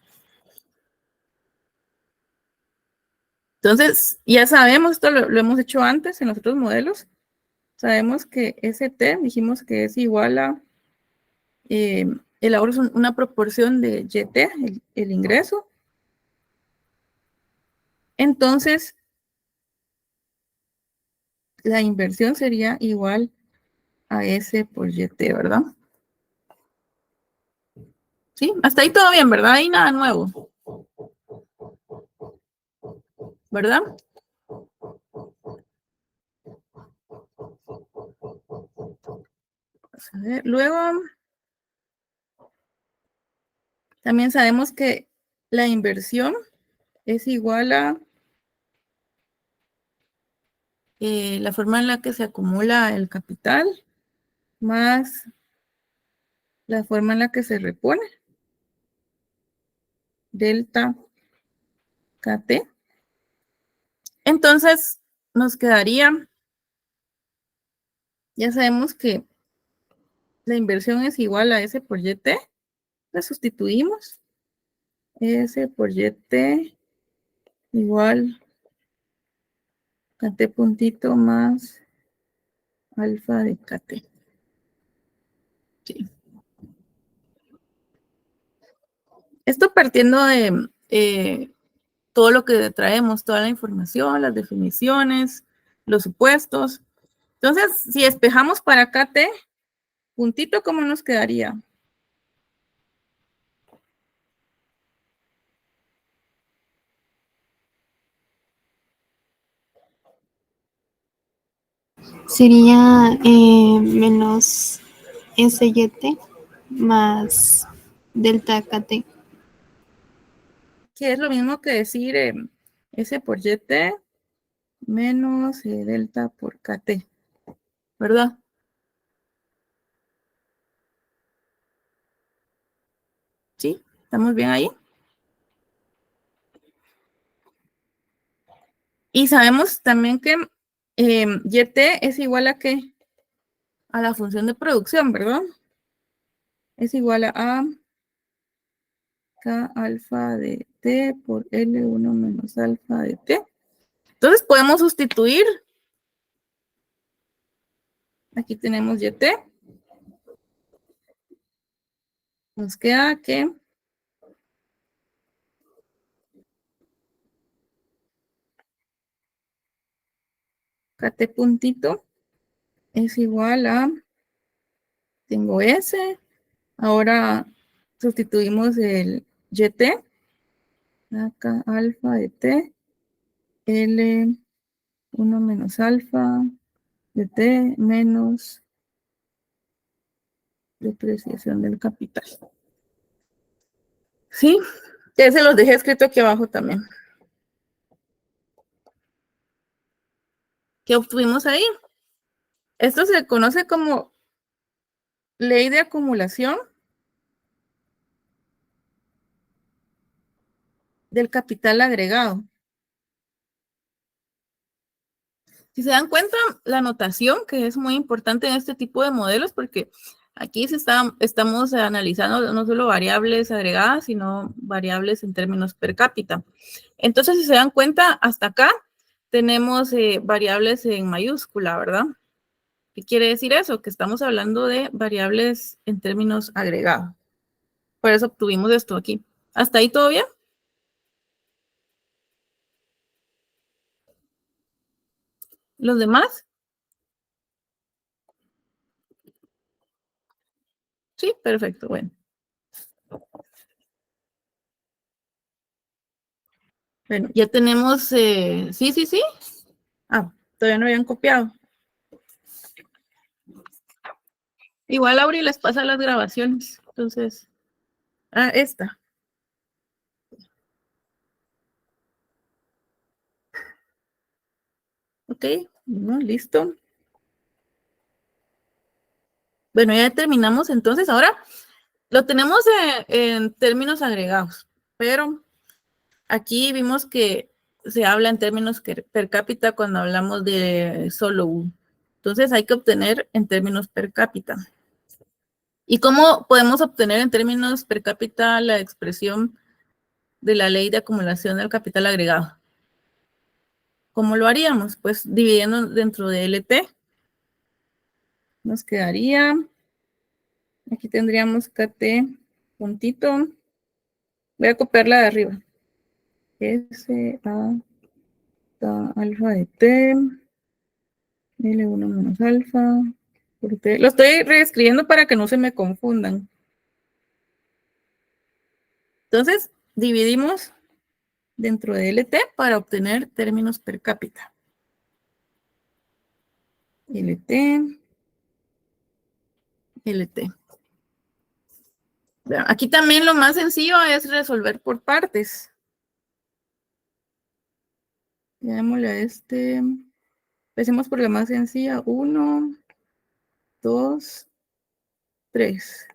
Entonces, ya sabemos, esto lo hemos hecho antes en los otros modelos. Sabemos que ST, dijimos que es igual a, el ahorro es una proporción de YT, el ingreso. Entonces, la inversión sería igual a S por YT, ¿verdad? Sí, hasta ahí todo bien, ¿verdad? Ahí nada nuevo. ¿Verdad? Vamos a ver. Luego, también sabemos que la inversión es igual a la forma en la que se acumula el capital más la forma en la que se repone, delta KT. Entonces, nos quedaría, ya sabemos que la inversión es igual a S por YT, la sustituimos, S por YT igual KT puntito más alfa de KT. Sí. Esto partiendo de todo lo que traemos, toda la información, las definiciones, los supuestos. Entonces, si despejamos para KT, puntito, ¿cómo nos quedaría? Sería menos SYT más delta KT. Que es lo mismo que decir S por YT menos delta por KT, ¿verdad? ¿Sí? ¿Estamos bien ahí? Y sabemos también que YT es igual a ¿qué? A la función de producción, ¿verdad? Es igual a K alfa de T por L1 menos alfa de T. Entonces podemos sustituir. Aquí tenemos YT. Nos queda que KT puntito es igual a, tengo S, ahora sustituimos el YT, acá alfa de T, L1 menos alfa de T menos depreciación del capital. ¿Sí? Ya se los dejé escrito aquí abajo también. ¿Qué obtuvimos ahí? Esto se conoce como ley de acumulación del capital agregado. Si se dan cuenta, la notación, que es muy importante en este tipo de modelos, porque aquí estamos analizando no solo variables agregadas, sino variables en términos per cápita. Entonces, si se dan cuenta, hasta acá tenemos variables en mayúscula, ¿verdad? ¿Qué quiere decir eso? Que estamos hablando de variables en términos agregados. Por eso obtuvimos esto aquí. ¿Hasta ahí todo bien? ¿Los demás? Sí, perfecto, bueno. Bueno, ya tenemos, sí. Ah, todavía no habían copiado. Igual Auri les pasa las grabaciones, entonces, esta. Ok, bueno, listo. Bueno, ya terminamos entonces. Ahora lo tenemos en términos agregados, pero aquí vimos que se habla en términos per cápita cuando hablamos de solo U. Entonces hay que obtener en términos per cápita. ¿Y cómo podemos obtener en términos per cápita la expresión de la ley de acumulación del capital agregado? ¿Cómo lo haríamos? Pues dividiendo dentro de LT. Nos quedaría, aquí tendríamos KT puntito. Voy a copiarla de arriba. S, A, alfa de T, L1 menos alfa, por T. Lo estoy reescribiendo para que no se me confundan. Entonces, dividimos dentro de LT para obtener términos per cápita. LT, LT. Aquí también lo más sencillo es resolver por partes. Llamémosle a este. Empecemos por la más sencilla. 1, 2, 3.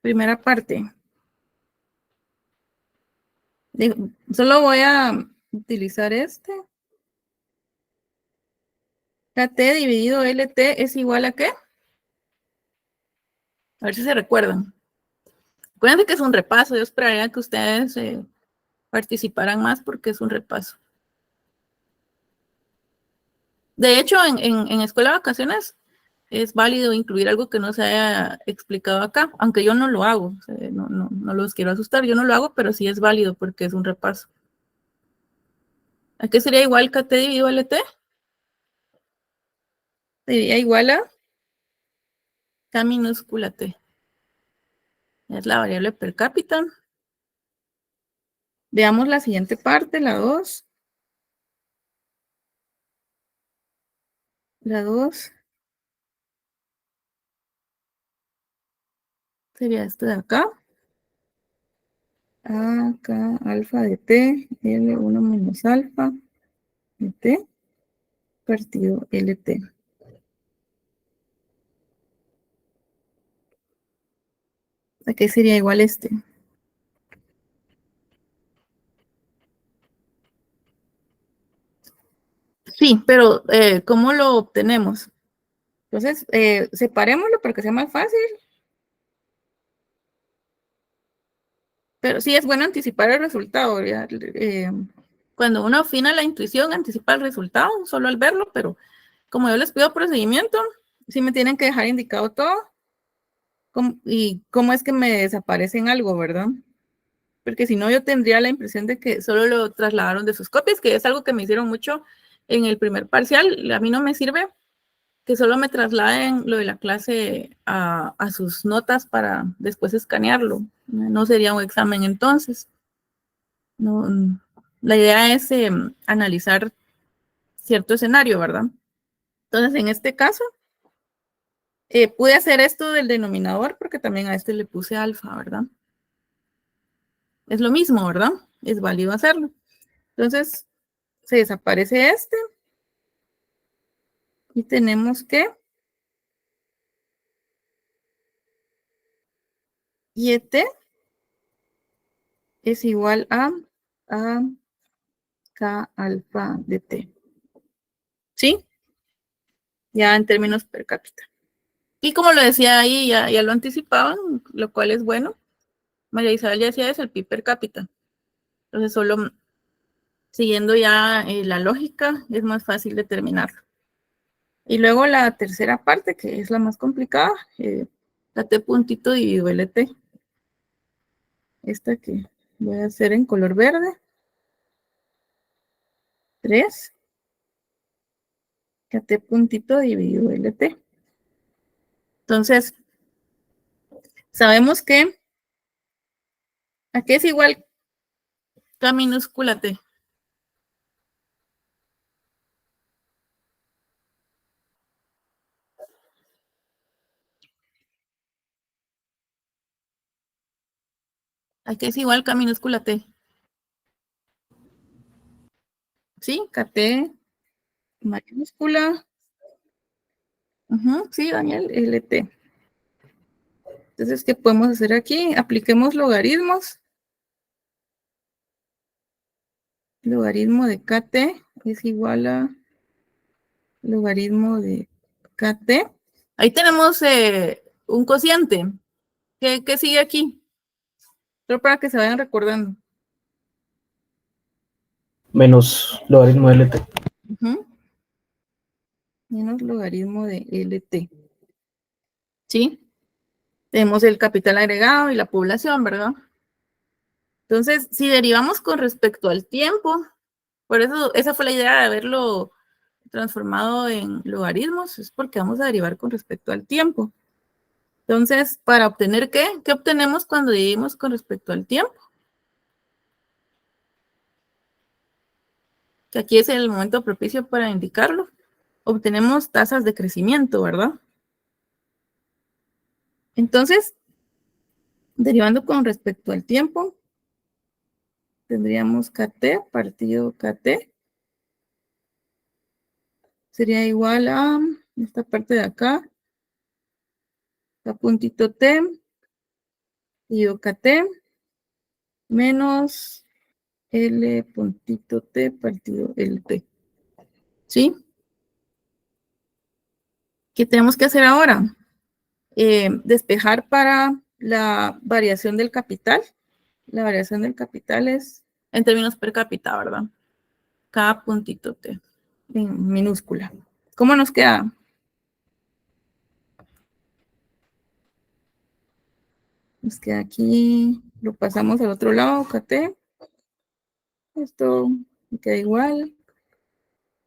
Primera parte. Solo voy a utilizar este. KT dividido LT es igual a ¿qué? A ver si se recuerdan. Acuérdense que es un repaso. Yo esperaría que ustedes participaran más porque es un repaso. De hecho, en escuela de vacaciones es válido incluir algo que no se haya explicado acá, aunque yo no lo hago. O sea, no los quiero asustar, yo no lo hago, pero sí es válido porque es un repaso. ¿A qué sería igual KT dividido LT? Sería igual a K minúscula T. Es la variable per cápita. Veamos la siguiente parte, la 2. La 2 sería esto de acá. A, K, alfa de T, L1 menos alfa de T, partido LT. ¿A qué sería igual este? Sí, pero ¿cómo lo obtenemos? Entonces, separémoslo para que sea más fácil. Pero sí es bueno anticipar el resultado. Cuando uno afina la intuición, anticipa el resultado solo al verlo, pero como yo les pido procedimiento, sí me tienen que dejar indicado todo. Y cómo es que me desaparecen algo, ¿verdad? Porque si no, yo tendría la impresión de que solo lo trasladaron de sus copias, que es algo que me hicieron mucho en el primer parcial. A mí no me sirve que solo me trasladen lo de la clase a sus notas para después escanearlo. No sería un examen entonces. No, la idea es analizar cierto escenario, ¿verdad? Entonces, en este caso, pude hacer esto del denominador porque también a este le puse alfa, ¿verdad? Es lo mismo, ¿verdad? Es válido hacerlo. Entonces, se desaparece este y tenemos que YT es igual a K alfa de T. ¿Sí? Ya en términos per cápita. Y como lo decía ahí, ya lo anticipaban, lo cual es bueno. María Isabel ya decía eso, el PIB per cápita. Entonces, solo siguiendo ya la lógica, es más fácil determinarlo. Y luego la tercera parte, que es la más complicada, la T puntito dividido LT. Esta que voy a hacer en color verde. 3. KT puntito dividido LT. Entonces, sabemos que ¿a qué es igual K minúscula T? ¿A qué es igual K minúscula T? ¿Sí? KT mayúscula. Sí, Daniel, LT. Entonces, ¿qué podemos hacer aquí? Apliquemos logaritmos. Logaritmo de KT es igual a logaritmo de KT. Ahí tenemos un cociente. ¿Qué sigue aquí? Solo para que se vayan recordando. Menos logaritmo de LT. Menos logaritmo de LT. ¿Sí? Tenemos el capital agregado y la población, ¿verdad? Entonces, si derivamos con respecto al tiempo, por eso esa fue la idea de haberlo transformado en logaritmos, es porque vamos a derivar con respecto al tiempo. Entonces, ¿para obtener qué? ¿Qué obtenemos cuando dividimos con respecto al tiempo? Que aquí es el momento propicio para indicarlo. Obtenemos tasas de crecimiento, ¿verdad? Entonces, derivando con respecto al tiempo, tendríamos KT partido KT. Sería igual a esta parte de acá, K puntito T, y KT, menos L puntito T partido LT. ¿Sí? ¿Qué tenemos que hacer ahora? Despejar para la variación del capital. La variación del capital es en términos per cápita, ¿verdad? K puntito T, en minúscula. ¿Cómo nos queda? Nos queda aquí, lo pasamos al otro lado, KT. Esto me queda igual.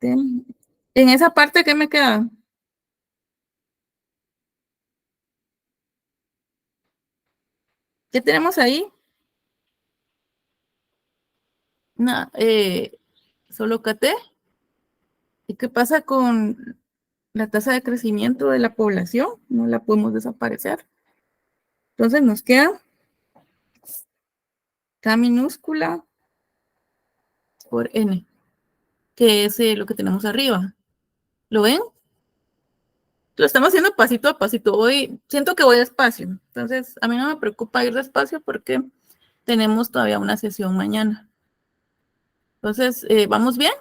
En esa parte, ¿qué me queda? ¿Qué tenemos ahí? Solo KT. ¿Y qué pasa con la tasa de crecimiento de la población? No la podemos desaparecer. Entonces nos queda K minúscula por N, que es lo que tenemos arriba. ¿Lo ven? Lo estamos haciendo pasito a pasito. Hoy siento que voy despacio. Entonces, a mí no me preocupa ir despacio porque tenemos todavía una sesión mañana. Entonces, ¿vamos bien?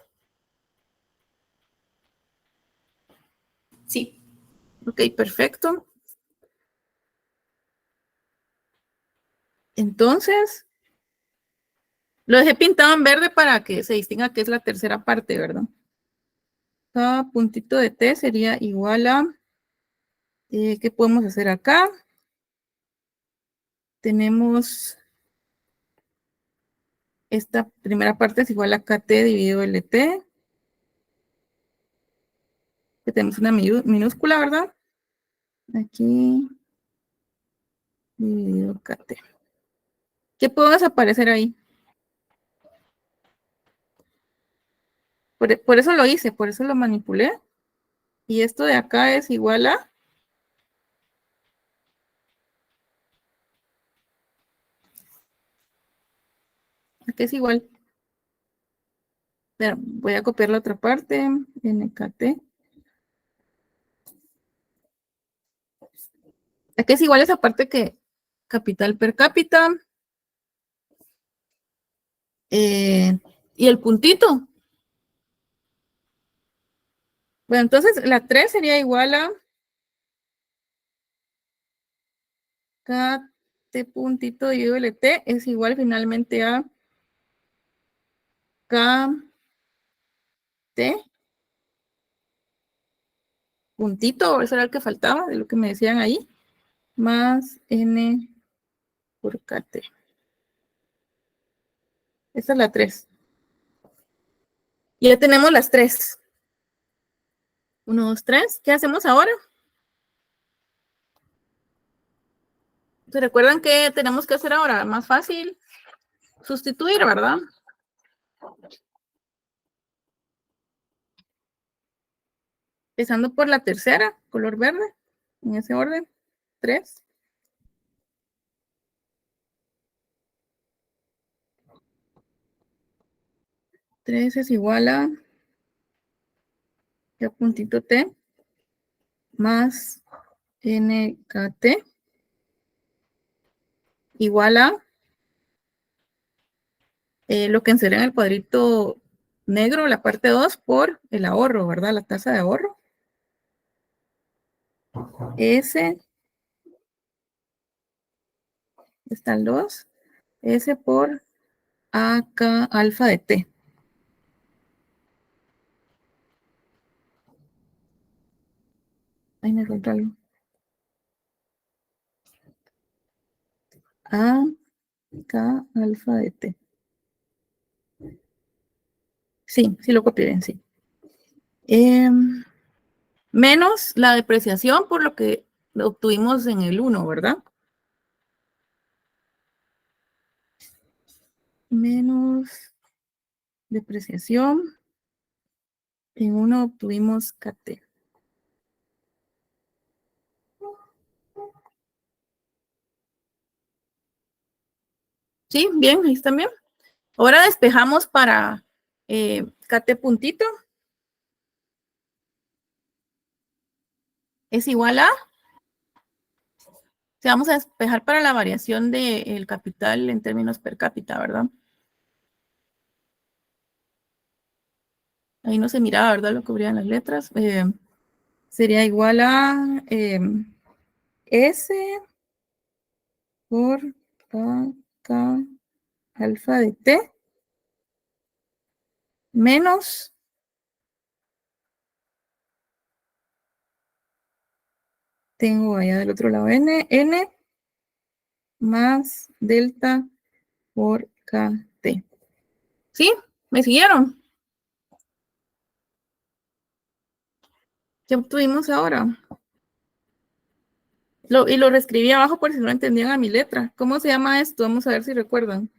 Sí. Ok, perfecto. Entonces, lo dejé pintado en verde para que se distinga que es la tercera parte, ¿verdad? Cada puntito de T sería igual a, ¿qué podemos hacer acá? Tenemos, esta primera parte es igual a KT dividido LT. Que tenemos una minúscula, ¿verdad? Aquí, dividido KT. ¿Qué puedo desaparecer ahí? Por eso lo hice, por eso lo manipulé. Y esto de acá es igual a... ¿A qué es igual? Pero voy a copiar la otra parte, NKT. ¿A qué es igual esa parte que capital per cápita? Y el puntito. Bueno, entonces la 3 sería igual a KT puntito dividido LT es igual finalmente a KT puntito, eso era el que faltaba de lo que me decían ahí, más N por KT. Esa es la 3. Y ya tenemos las 3. 1, 2, 3. ¿Qué hacemos ahora? ¿Se recuerdan qué tenemos que hacer ahora? Más fácil sustituir, ¿verdad? Empezando por la tercera, color verde, en ese orden. 3. 3 es igual a ya puntito T más NKT igual a lo que encerré en el cuadrito negro, la parte 2, por el ahorro, ¿verdad? La tasa de ahorro. S, está el 2, S por AK alfa de T. Ahí me falta algo. AK alfa de T. Sí, sí lo copié bien, sí. Menos la depreciación por lo que obtuvimos en el 1, ¿verdad? Menos depreciación. En 1 obtuvimos KT. Sí, bien, ahí está bien. Ahora despejamos para KT puntito. Es igual a. Vamos a despejar para la variación del capital en términos per cápita, ¿verdad? Ahí no se miraba, ¿verdad? Lo cubrían las letras. Sería igual a S por K alfa de T menos tengo allá del otro lado N más delta por KT. ¿Sí? ¿Me siguieron? ¿Qué obtuvimos ahora? Y lo reescribí abajo por si no entendían a mi letra. ¿Cómo se llama esto? Vamos a ver si recuerdan.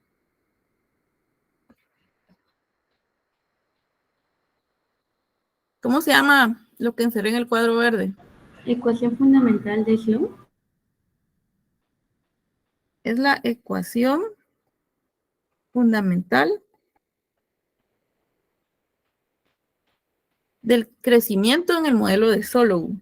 ¿Cómo se llama lo que encerré en el cuadro verde? Ecuación fundamental de Slow. Es la ecuación fundamental del crecimiento en el modelo de Solow.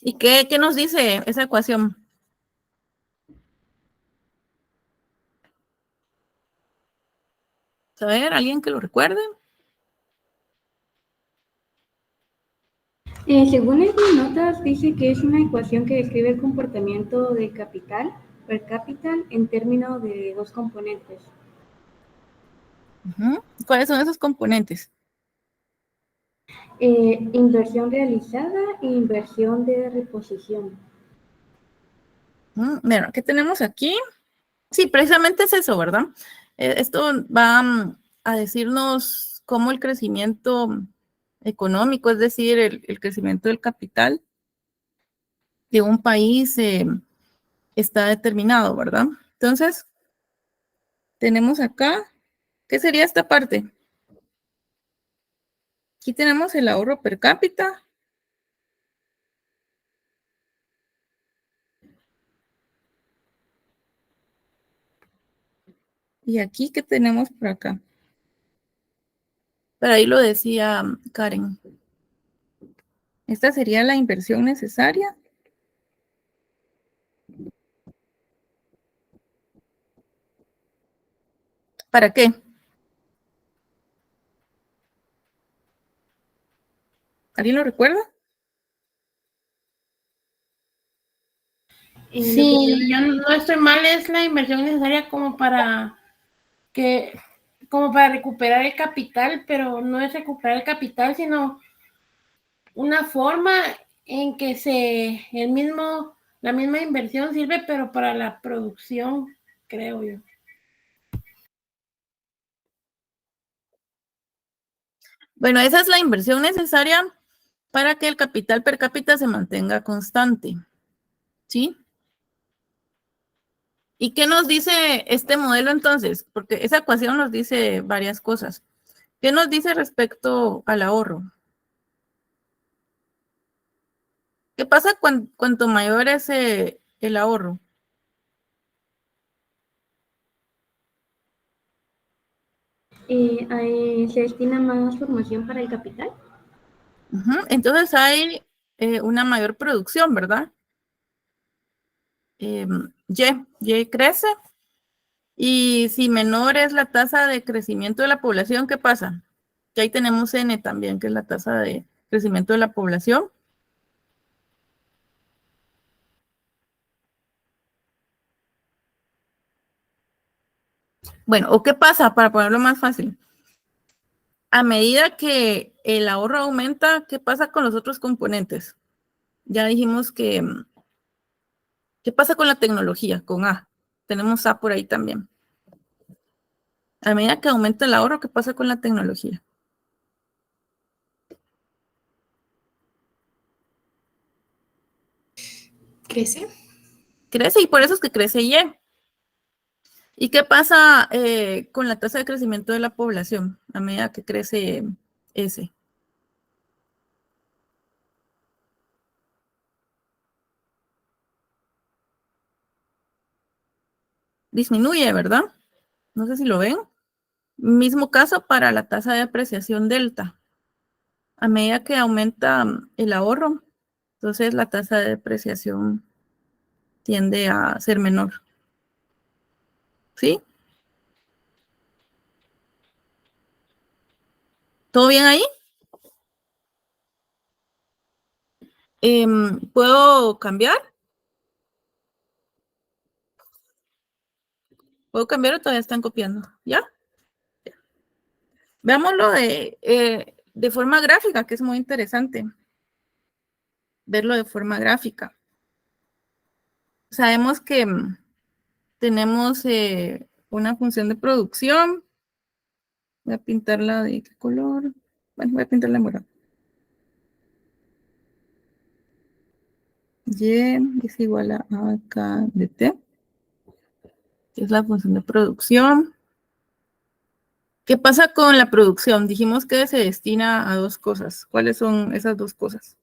¿Y qué nos dice esa ecuación? A ver, ¿alguien que lo recuerde? Según mis notas, dice que es una ecuación que describe el comportamiento de capital per cápita en términos de dos componentes. ¿Cuáles son esos componentes? Inversión realizada e inversión de reposición. Bueno, ¿qué tenemos aquí? Sí, precisamente es eso, ¿verdad? Esto va a decirnos cómo el crecimiento económico, es decir, el crecimiento del capital de un país está determinado, ¿verdad? Entonces, tenemos acá, ¿qué sería esta parte? Aquí tenemos el ahorro per cápita. Y aquí, ¿qué tenemos por acá? Pero ahí lo decía Karen. Esta sería la inversión necesaria. ¿Para qué? ¿Alguien lo recuerda? Sí, yo no estoy mal, es la inversión necesaria como para recuperar el capital, pero no es recuperar el capital, sino una forma en que la misma inversión sirve, pero para la producción, creo yo. Bueno, esa es la inversión necesaria para que el capital per cápita se mantenga constante. ¿Sí? ¿Y qué nos dice este modelo entonces? Porque esa ecuación nos dice varias cosas. ¿Qué nos dice respecto al ahorro? ¿Qué pasa cuanto mayor es el ahorro? Se destina más formación para el capital. Entonces hay una mayor producción, ¿verdad? Y crece. Y si menor es la tasa de crecimiento de la población, ¿qué pasa? Que ahí tenemos N también, que es la tasa de crecimiento de la población. Bueno, ¿o qué pasa? Para ponerlo más fácil. A medida que el ahorro aumenta, ¿qué pasa con los otros componentes? Ya dijimos que, ¿qué pasa con la tecnología? Con A. Tenemos A por ahí también. A medida que aumenta el ahorro, ¿qué pasa con la tecnología? ¿Crece? Crece, y por eso es que crece Y. ¿Y qué pasa con la tasa de crecimiento de la población a medida que crece S? Disminuye, ¿verdad? No sé si lo ven. Mismo caso para la tasa de apreciación delta. A medida que aumenta el ahorro, entonces la tasa de depreciación tiende a ser menor. ¿Sí? ¿Todo bien ahí? ¿Puedo cambiar? ¿Puedo cambiar o todavía están copiando? ¿Ya? Veámoslo de forma gráfica, que es muy interesante. Verlo de forma gráfica. Sabemos que tenemos una función de producción. Voy a pintarla de qué color. Bueno, voy a pintarla en morado. Y es igual a K de T, que es la función de producción. ¿Qué pasa con la producción? Dijimos que se destina a dos cosas. ¿Cuáles son esas dos cosas?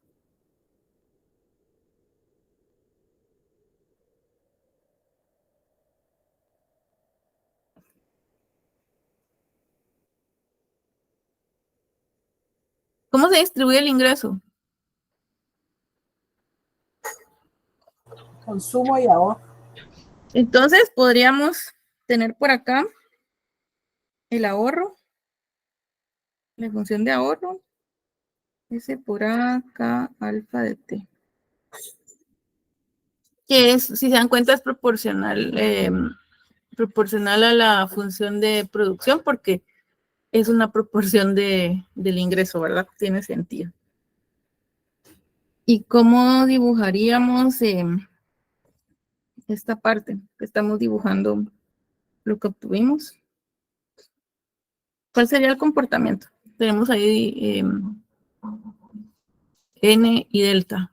¿Cómo se distribuye el ingreso? Consumo y ahorro. Entonces podríamos tener por acá el ahorro, la función de ahorro, S por A, K, alfa de T. Que es, si se dan cuenta, es proporcional a la función de producción porque es una proporción del ingreso, ¿verdad? Tiene sentido. ¿Y cómo dibujaríamos esta parte que estamos dibujando lo que obtuvimos? ¿Cuál sería el comportamiento? Tenemos ahí N y delta.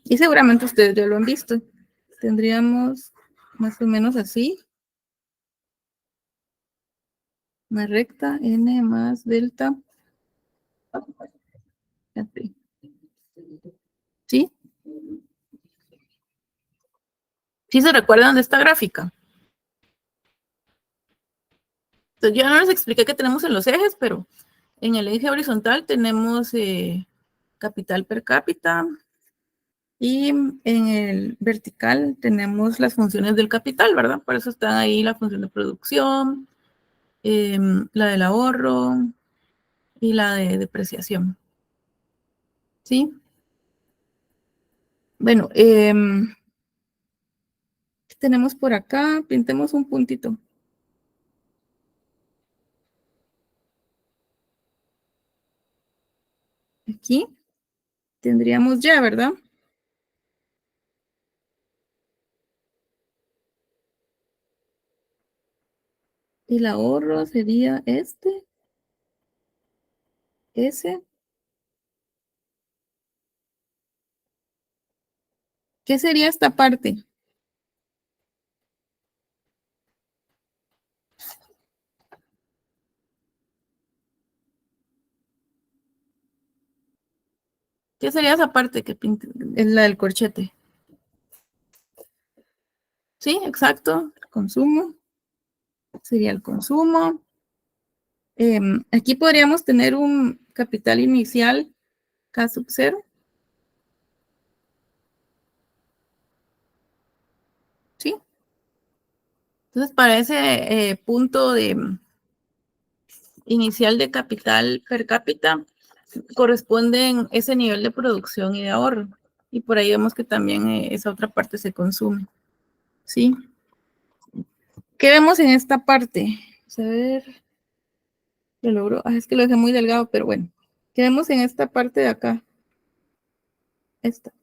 Y seguramente ustedes ya lo han visto. Tendríamos más o menos así. Una recta, N más delta. ¿Sí? ¿Sí se recuerdan de esta gráfica? Entonces, yo no les expliqué qué tenemos en los ejes, pero en el eje horizontal tenemos capital per cápita y en el vertical tenemos las funciones del capital, ¿verdad? Por eso está ahí la función de producción, la del ahorro y la de depreciación. ¿Sí? Bueno, ¿qué tenemos por acá? Pintemos un puntito. Aquí tendríamos ya, ¿verdad? El ahorro sería este, ese. ¿Qué sería esta parte? ¿Qué sería esa parte que pinta? Es la del corchete. Sí, exacto. Consumo. Sería el consumo. Aquí podríamos tener un capital inicial K sub 0. ¿Sí? Entonces, para ese punto de inicial de capital per cápita, corresponden ese nivel de producción y de ahorro. Y por ahí vemos que también esa otra parte se consume. ¿Sí? ¿Qué vemos en esta parte? Vamos a ver. Lo logro. Es que lo dejé muy delgado, pero bueno. ¿Qué vemos en esta parte de acá? Esta.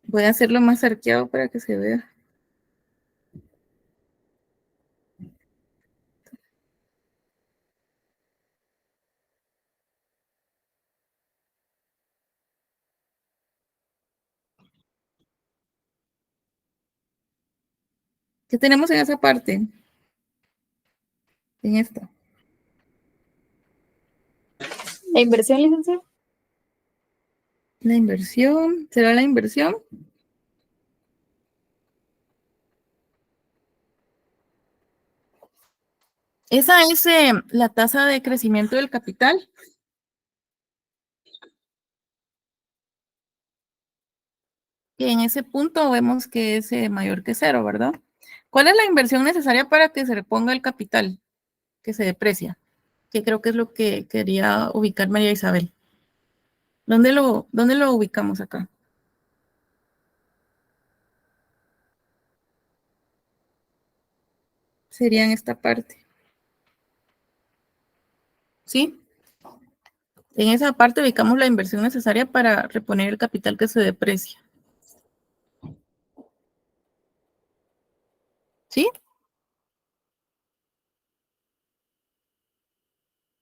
Voy a hacerlo más arqueado para que se vea. ¿Qué tenemos en esa parte? En esta. La inversión, licenciada. La inversión. ¿Será la inversión? Esa es la tasa de crecimiento del capital. Y en ese punto vemos que es mayor que 0, ¿verdad? ¿Cuál es la inversión necesaria para que se reponga el capital que se deprecia? Que creo que es lo que quería ubicar María Isabel. ¿Dónde lo ubicamos acá? Sería en esta parte. ¿Sí? En esa parte ubicamos la inversión necesaria para reponer el capital que se deprecia. ¿Sí?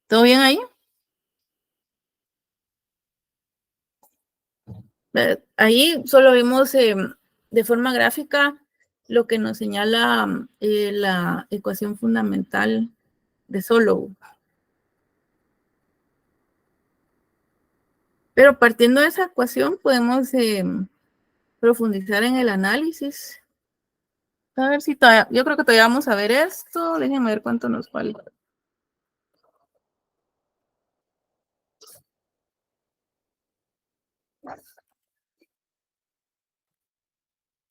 ¿Todo bien ahí? Ahí solo vimos de forma gráfica lo que nos señala la ecuación fundamental de Solow. Pero partiendo de esa ecuación podemos profundizar en el análisis. A ver si todavía, yo creo que todavía vamos a ver esto. Déjenme ver cuánto nos falta.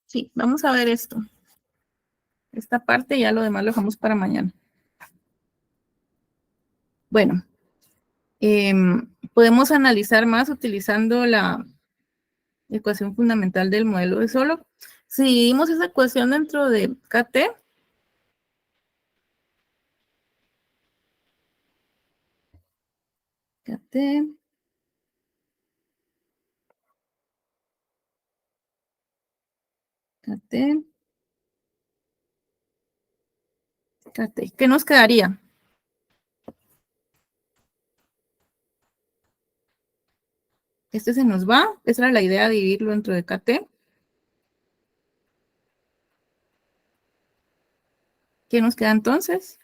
Sí, vamos a ver esto. Esta parte y ya lo demás lo dejamos para mañana. Bueno, podemos analizar más utilizando la ecuación fundamental del modelo de Solow. Si dividimos esa ecuación dentro de KT, ¿qué nos quedaría? Este se nos va. Esa era la idea de dividirlo dentro de KT. ¿Qué nos queda entonces?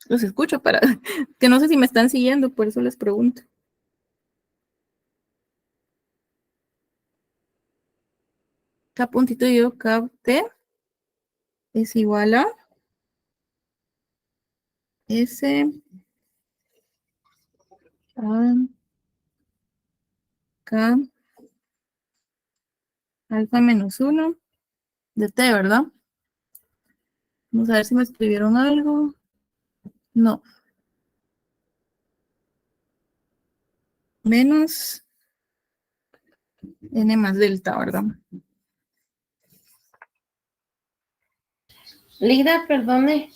Los escucho para que no sé si me están siguiendo, por eso les pregunto. K puntito y yo, KT es igual a S a K alfa menos 1 de T, ¿verdad? Vamos a ver si me escribieron algo. No. Menos N más delta, ¿verdad? Lida, perdone.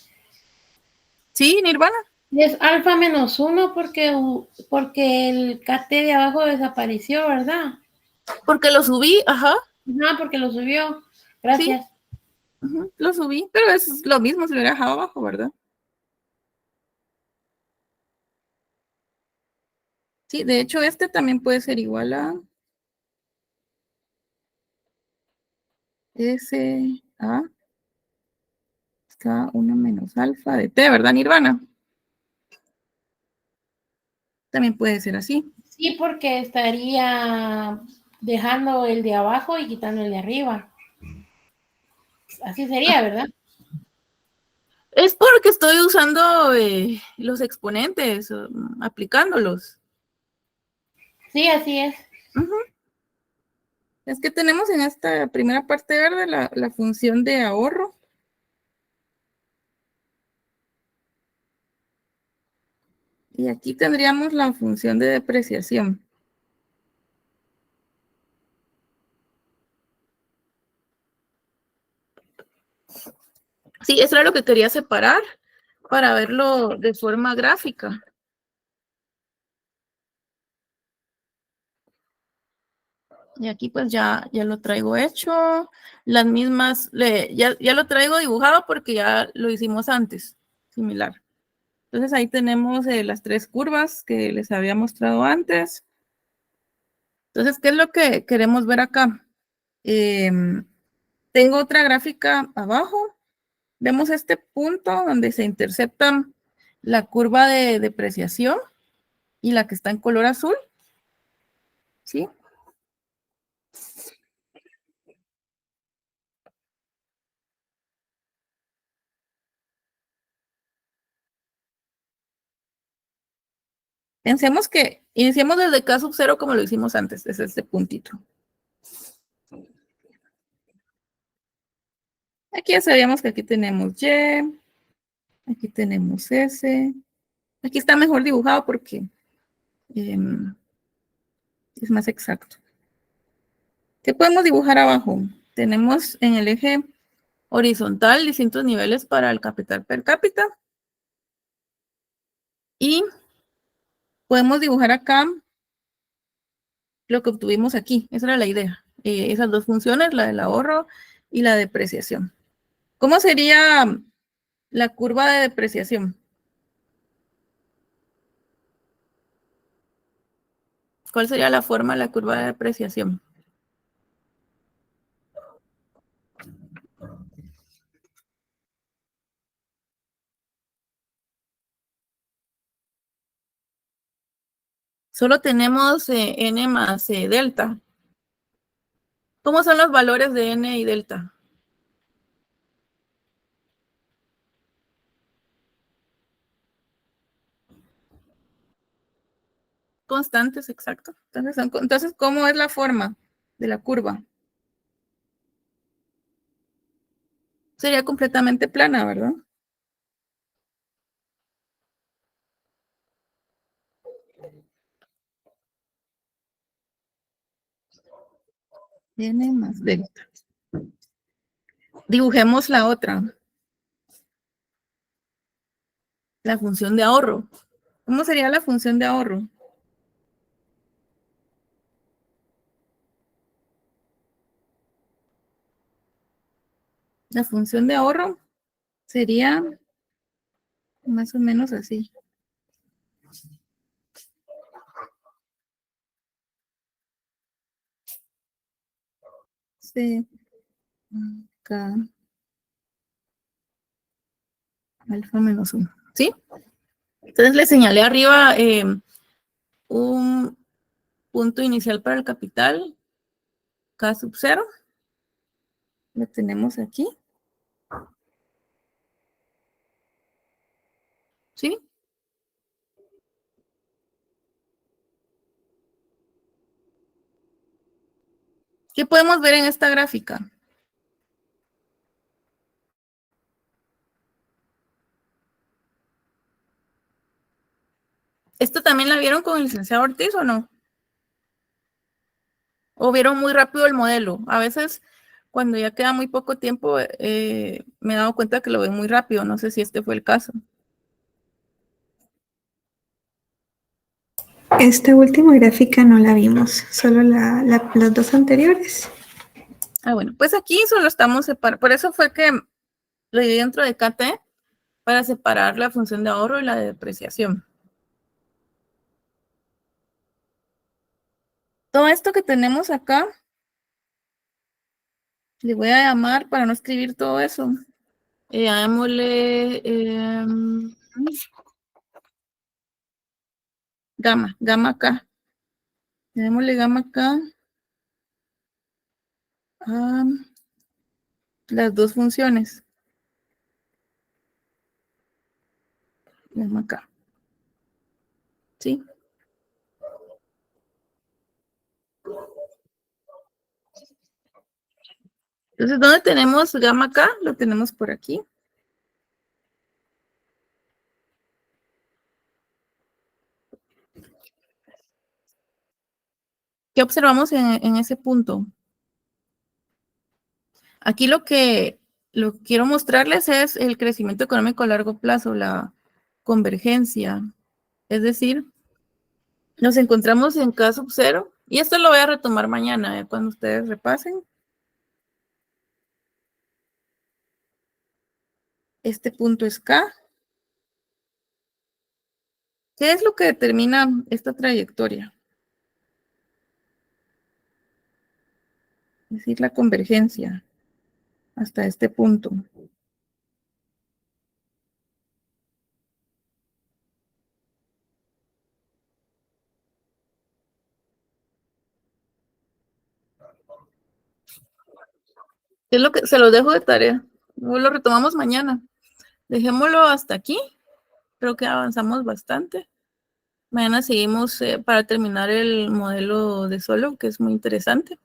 Sí, Nirvana. Es alfa menos 1 porque el KT de abajo desapareció, ¿verdad? Porque lo subí, ajá. No, porque lo subió. Gracias. Sí. Lo subí, pero es lo mismo si lo hubiera dejado abajo, ¿verdad? Sí, de hecho este también puede ser igual a SA K1 menos alfa de T, ¿verdad, Nirvana? También puede ser así. Sí, porque estaría dejando el de abajo y quitando el de arriba. Así sería, ¿verdad? Es porque estoy usando los exponentes, aplicándolos. Sí, así es. Ujú. Es que tenemos en esta primera parte verde la función de ahorro. Y aquí tendríamos la función de depreciación. Sí, eso era lo que quería separar para verlo de forma gráfica. Y aquí pues ya lo traigo hecho. Las mismas, ya lo traigo dibujado porque ya lo hicimos antes, similar. Entonces ahí tenemos las 3 curvas que les había mostrado antes. Entonces, ¿qué es lo que queremos ver acá? Tengo otra gráfica abajo. Vemos este punto donde se interceptan la curva de depreciación y la que está en color azul. ¿Sí? Pensemos que iniciemos desde K sub 0 como lo hicimos antes, es este puntito. Aquí ya sabíamos que aquí tenemos Y, aquí tenemos S. Aquí está mejor dibujado porque es más exacto. ¿Qué podemos dibujar abajo? Tenemos en el eje horizontal distintos niveles para el capital per cápita. Y podemos dibujar acá lo que obtuvimos aquí. Esa era la idea. Esas dos funciones, la del ahorro y la depreciación. ¿Cómo sería la curva de depreciación? ¿Cuál sería la forma de la curva de depreciación? Solo tenemos n más delta. ¿Cómo son los valores de n y delta? Constantes, exacto. Entonces, ¿cómo es la forma de la curva? Sería completamente plana, ¿verdad? N más delta. Dibujemos la otra. La función de ahorro. ¿Cómo sería la función de ahorro? La función de ahorro sería más o menos así. C, K, alfa menos 1. ¿Sí? Entonces le señalé arriba un punto inicial para el capital, K sub 0. Lo tenemos aquí. ¿Sí? ¿Qué podemos ver en esta gráfica? ¿Esto también la vieron con el licenciado Ortiz o no? ¿O vieron muy rápido el modelo? A veces, cuando ya queda muy poco tiempo, me he dado cuenta que lo ven muy rápido. No sé si este fue el caso. Esta última gráfica no la vimos, solo las dos anteriores. Ah, bueno, pues aquí solo estamos separando. Por eso fue que lo dividí dentro de KT para separar la función de ahorro y la de depreciación. Todo esto que tenemos acá, le voy a llamar para no escribir todo eso. Llamémosle gamma acá. Llamémosle gamma acá a las dos funciones. Gamma acá. ¿Sí? Entonces, ¿dónde tenemos gamma acá? Lo tenemos por aquí. ¿Qué observamos en ese punto? Aquí lo que quiero mostrarles es el crecimiento económico a largo plazo, la convergencia. Es decir, nos encontramos en K sub 0, y esto lo voy a retomar mañana, cuando ustedes repasen. Este punto es K. ¿Qué es lo que determina esta trayectoria? Es decir, la convergencia hasta este punto. ¿Qué es lo que se los dejo de tarea? Luego lo retomamos mañana. Dejémoslo hasta aquí. Creo que avanzamos bastante. Mañana seguimos para terminar el modelo de Solow, que es muy interesante.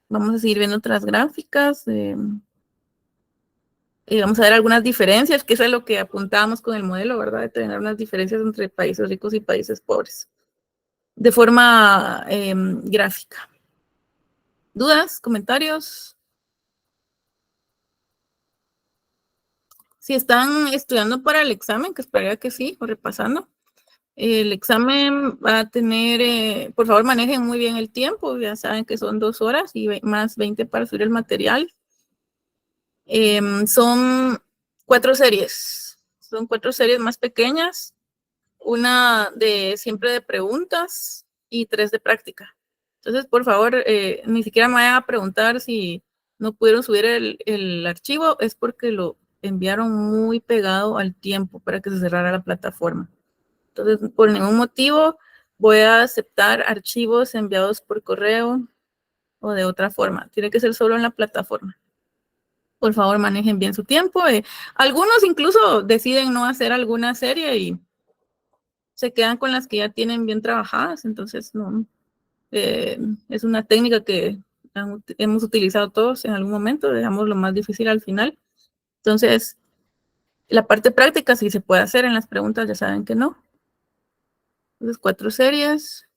Vamos a seguir viendo otras gráficas. Y vamos a ver algunas diferencias, que eso es lo que apuntábamos con el modelo, ¿verdad? De tener unas diferencias entre países ricos y países pobres. De forma gráfica. ¿Dudas? ¿Comentarios? Si están estudiando para el examen, que esperaría que sí, o repasando, el examen va a tener, por favor manejen muy bien el tiempo, ya saben que son 2 horas y más 20 para subir el material. Son 4 series, son 4 series más pequeñas, una siempre de preguntas y 3 de práctica. Entonces, por favor, ni siquiera me vayan a preguntar si no pudieron subir el archivo, es porque lo enviaron muy pegado al tiempo para que se cerrara la plataforma. Entonces, por ningún motivo voy a aceptar archivos enviados por correo o de otra forma. Tiene que ser solo en la plataforma. Por favor, manejen bien su tiempo. Algunos incluso deciden no hacer alguna serie y se quedan con las que ya tienen bien trabajadas. Entonces, no, es una técnica que hemos utilizado todos en algún momento. Dejamos lo más difícil al final. Entonces, la parte práctica sí se puede hacer. En las preguntas ya saben que no. Entonces, 4 series.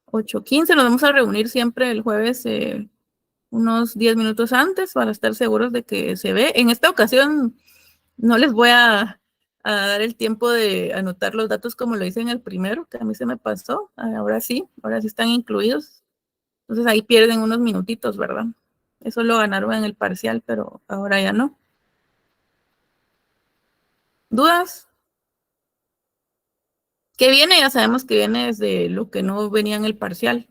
8:15, nos vamos a reunir siempre el jueves unos 10 minutos antes para estar seguros de que se ve. En esta ocasión no les voy a dar el tiempo de anotar los datos como lo hice en el primero, que a mí se me pasó. Ahora sí están incluidos. Entonces ahí pierden unos minutitos, ¿verdad? Eso lo ganaron en el parcial, pero ahora ya no. ¿Dudas? ¿Qué viene? Ya sabemos que viene desde lo que no venía en el parcial.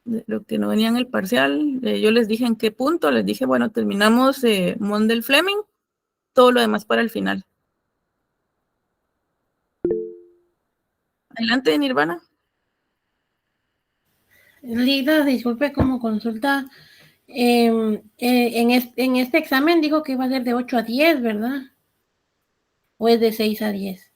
Lo que no venía en el parcial, yo les dije en qué punto, les dije, bueno, terminamos Mundell-Fleming, todo lo demás para el final. Adelante, Nirvana. Lida, disculpe como consulta. En este examen dijo que iba a ser de 8 a 10, ¿verdad? ¿O es de 6 a 10?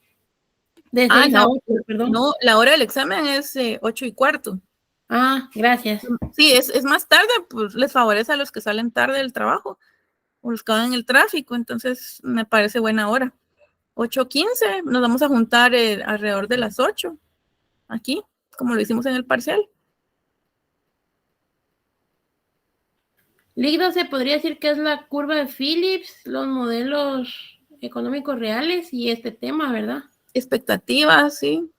De 6 a 8, perdón. No, la hora del examen es 8:15. Ah, gracias. Sí, es más tarde, pues les favorece a los que salen tarde del trabajo o los que van en el tráfico, entonces me parece buena hora. 8:15, nos vamos a juntar alrededor de las 8, aquí, como lo hicimos en el parcial. Líquido se podría decir que es la curva de Phillips, los modelos económicos reales y este tema, ¿verdad? Expectativas, sí.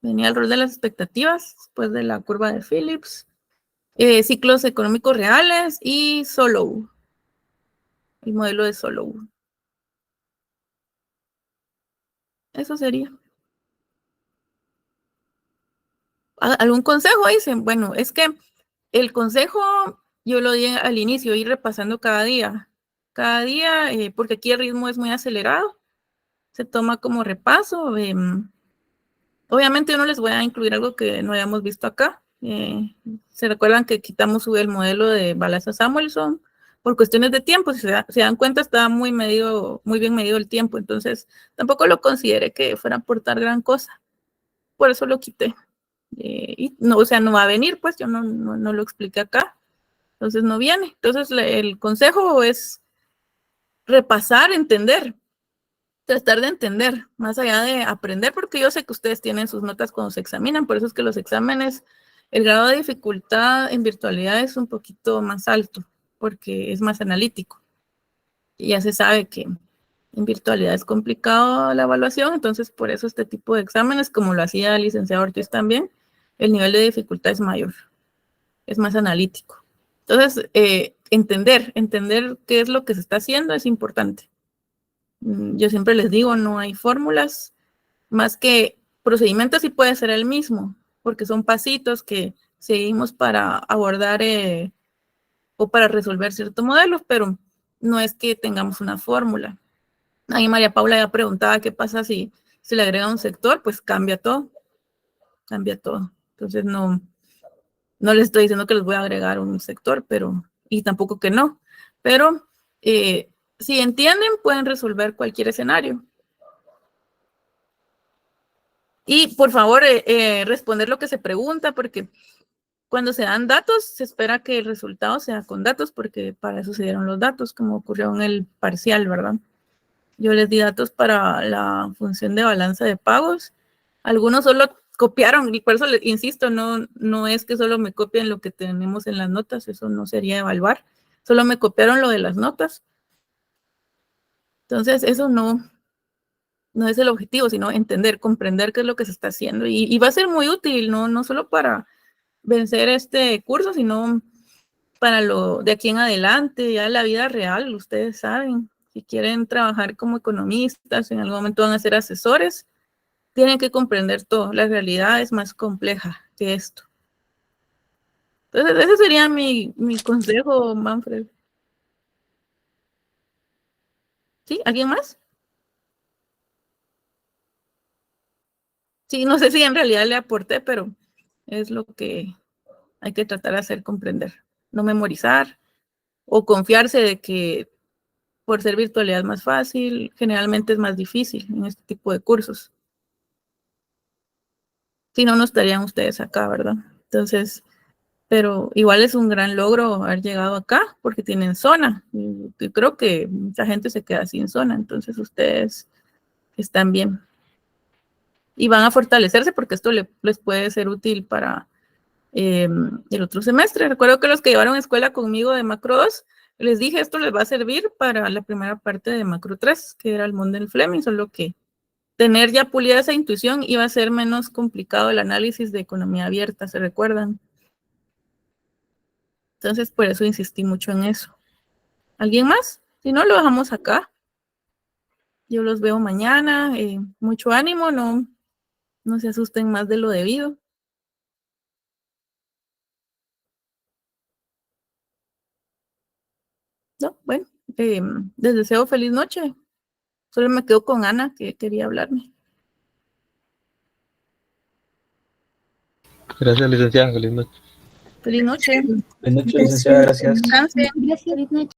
Venía el rol de las expectativas, después de la curva de Phillips. Ciclos económicos reales y Solow. El modelo de Solow. Eso sería. ¿Algún consejo? Dicen, bueno, es que el consejo yo lo di al inicio, ir repasando cada día, porque aquí el ritmo es muy acelerado, se toma como repaso. Obviamente yo no les voy a incluir algo que no hayamos visto acá. Se recuerdan que quitamos el modelo de Balassa-Samuelson por cuestiones de tiempo. Si se dan cuenta, estaba muy bien medido el tiempo, entonces tampoco lo consideré que fuera a aportar gran cosa. Por eso lo quité. Y no, o sea, no va a venir, pues yo no lo expliqué acá. Entonces no viene. Entonces el consejo es repasar, entender, tratar de entender, más allá de aprender, porque yo sé que ustedes tienen sus notas cuando se examinan, por eso es que los exámenes, el grado de dificultad en virtualidad es un poquito más alto, porque es más analítico. Y ya se sabe que en virtualidad es complicado la evaluación, entonces por eso este tipo de exámenes, como lo hacía el licenciado Ortiz también, el nivel de dificultad es mayor, es más analítico. Entonces, entender qué es lo que se está haciendo es importante. Yo siempre les digo, no hay fórmulas, más que procedimientos sí puede ser el mismo, porque son pasitos que seguimos para abordar o para resolver ciertos modelos, pero no es que tengamos una fórmula. Ahí María Paula ya preguntaba qué pasa si le agrega un sector, pues cambia todo. Entonces no les estoy diciendo que les voy a agregar un sector, y tampoco que no, pero si entienden, pueden resolver cualquier escenario. Y por favor, responder lo que se pregunta, porque cuando se dan datos, se espera que el resultado sea con datos, porque para eso se dieron los datos, como ocurrió en el parcial, ¿verdad? Yo les di datos para la función de balanza de pagos. Algunos solo copiaron, y por eso les insisto, no es que solo me copien lo que tenemos en las notas, eso no sería evaluar, solo me copiaron lo de las notas. Entonces, eso no es el objetivo, sino entender, comprender qué es lo que se está haciendo. Y va a ser muy útil, no solo para vencer este curso, sino para lo de aquí en adelante, ya la vida real. Ustedes saben, si quieren trabajar como economistas, en algún momento van a ser asesores, tienen que comprender todo. La realidad es más compleja que esto. Entonces, ese sería mi consejo, Manfred. ¿Sí? ¿Alguien más? Sí, no sé si en realidad le aporté, pero es lo que hay que tratar de hacer comprender. No memorizar o confiarse de que por ser virtualidad es más fácil, generalmente es más difícil en este tipo de cursos. Si no, no estarían ustedes acá, ¿verdad? Entonces, pero igual es un gran logro haber llegado acá porque tienen zona. Y creo que mucha gente se queda sin zona, entonces ustedes están bien. Y van a fortalecerse porque esto les puede ser útil para el otro semestre. Recuerdo que los que llevaron escuela conmigo de Macro 2, les dije esto les va a servir para la primera parte de Macro 3, que era el Mundell-Fleming, solo que tener ya pulida esa intuición iba a ser menos complicado el análisis de economía abierta, ¿se recuerdan? Entonces, por eso insistí mucho en eso. ¿Alguien más? Si no, lo dejamos acá. Yo los veo mañana. Mucho ánimo, no se asusten más de lo debido. No, bueno, les deseo feliz noche. Solo me quedo con Ana, que quería hablarme. Gracias, licenciada. Feliz noche. Feliz noche. Feliz noche, licenciada. Gracias. Descansen. Gracias.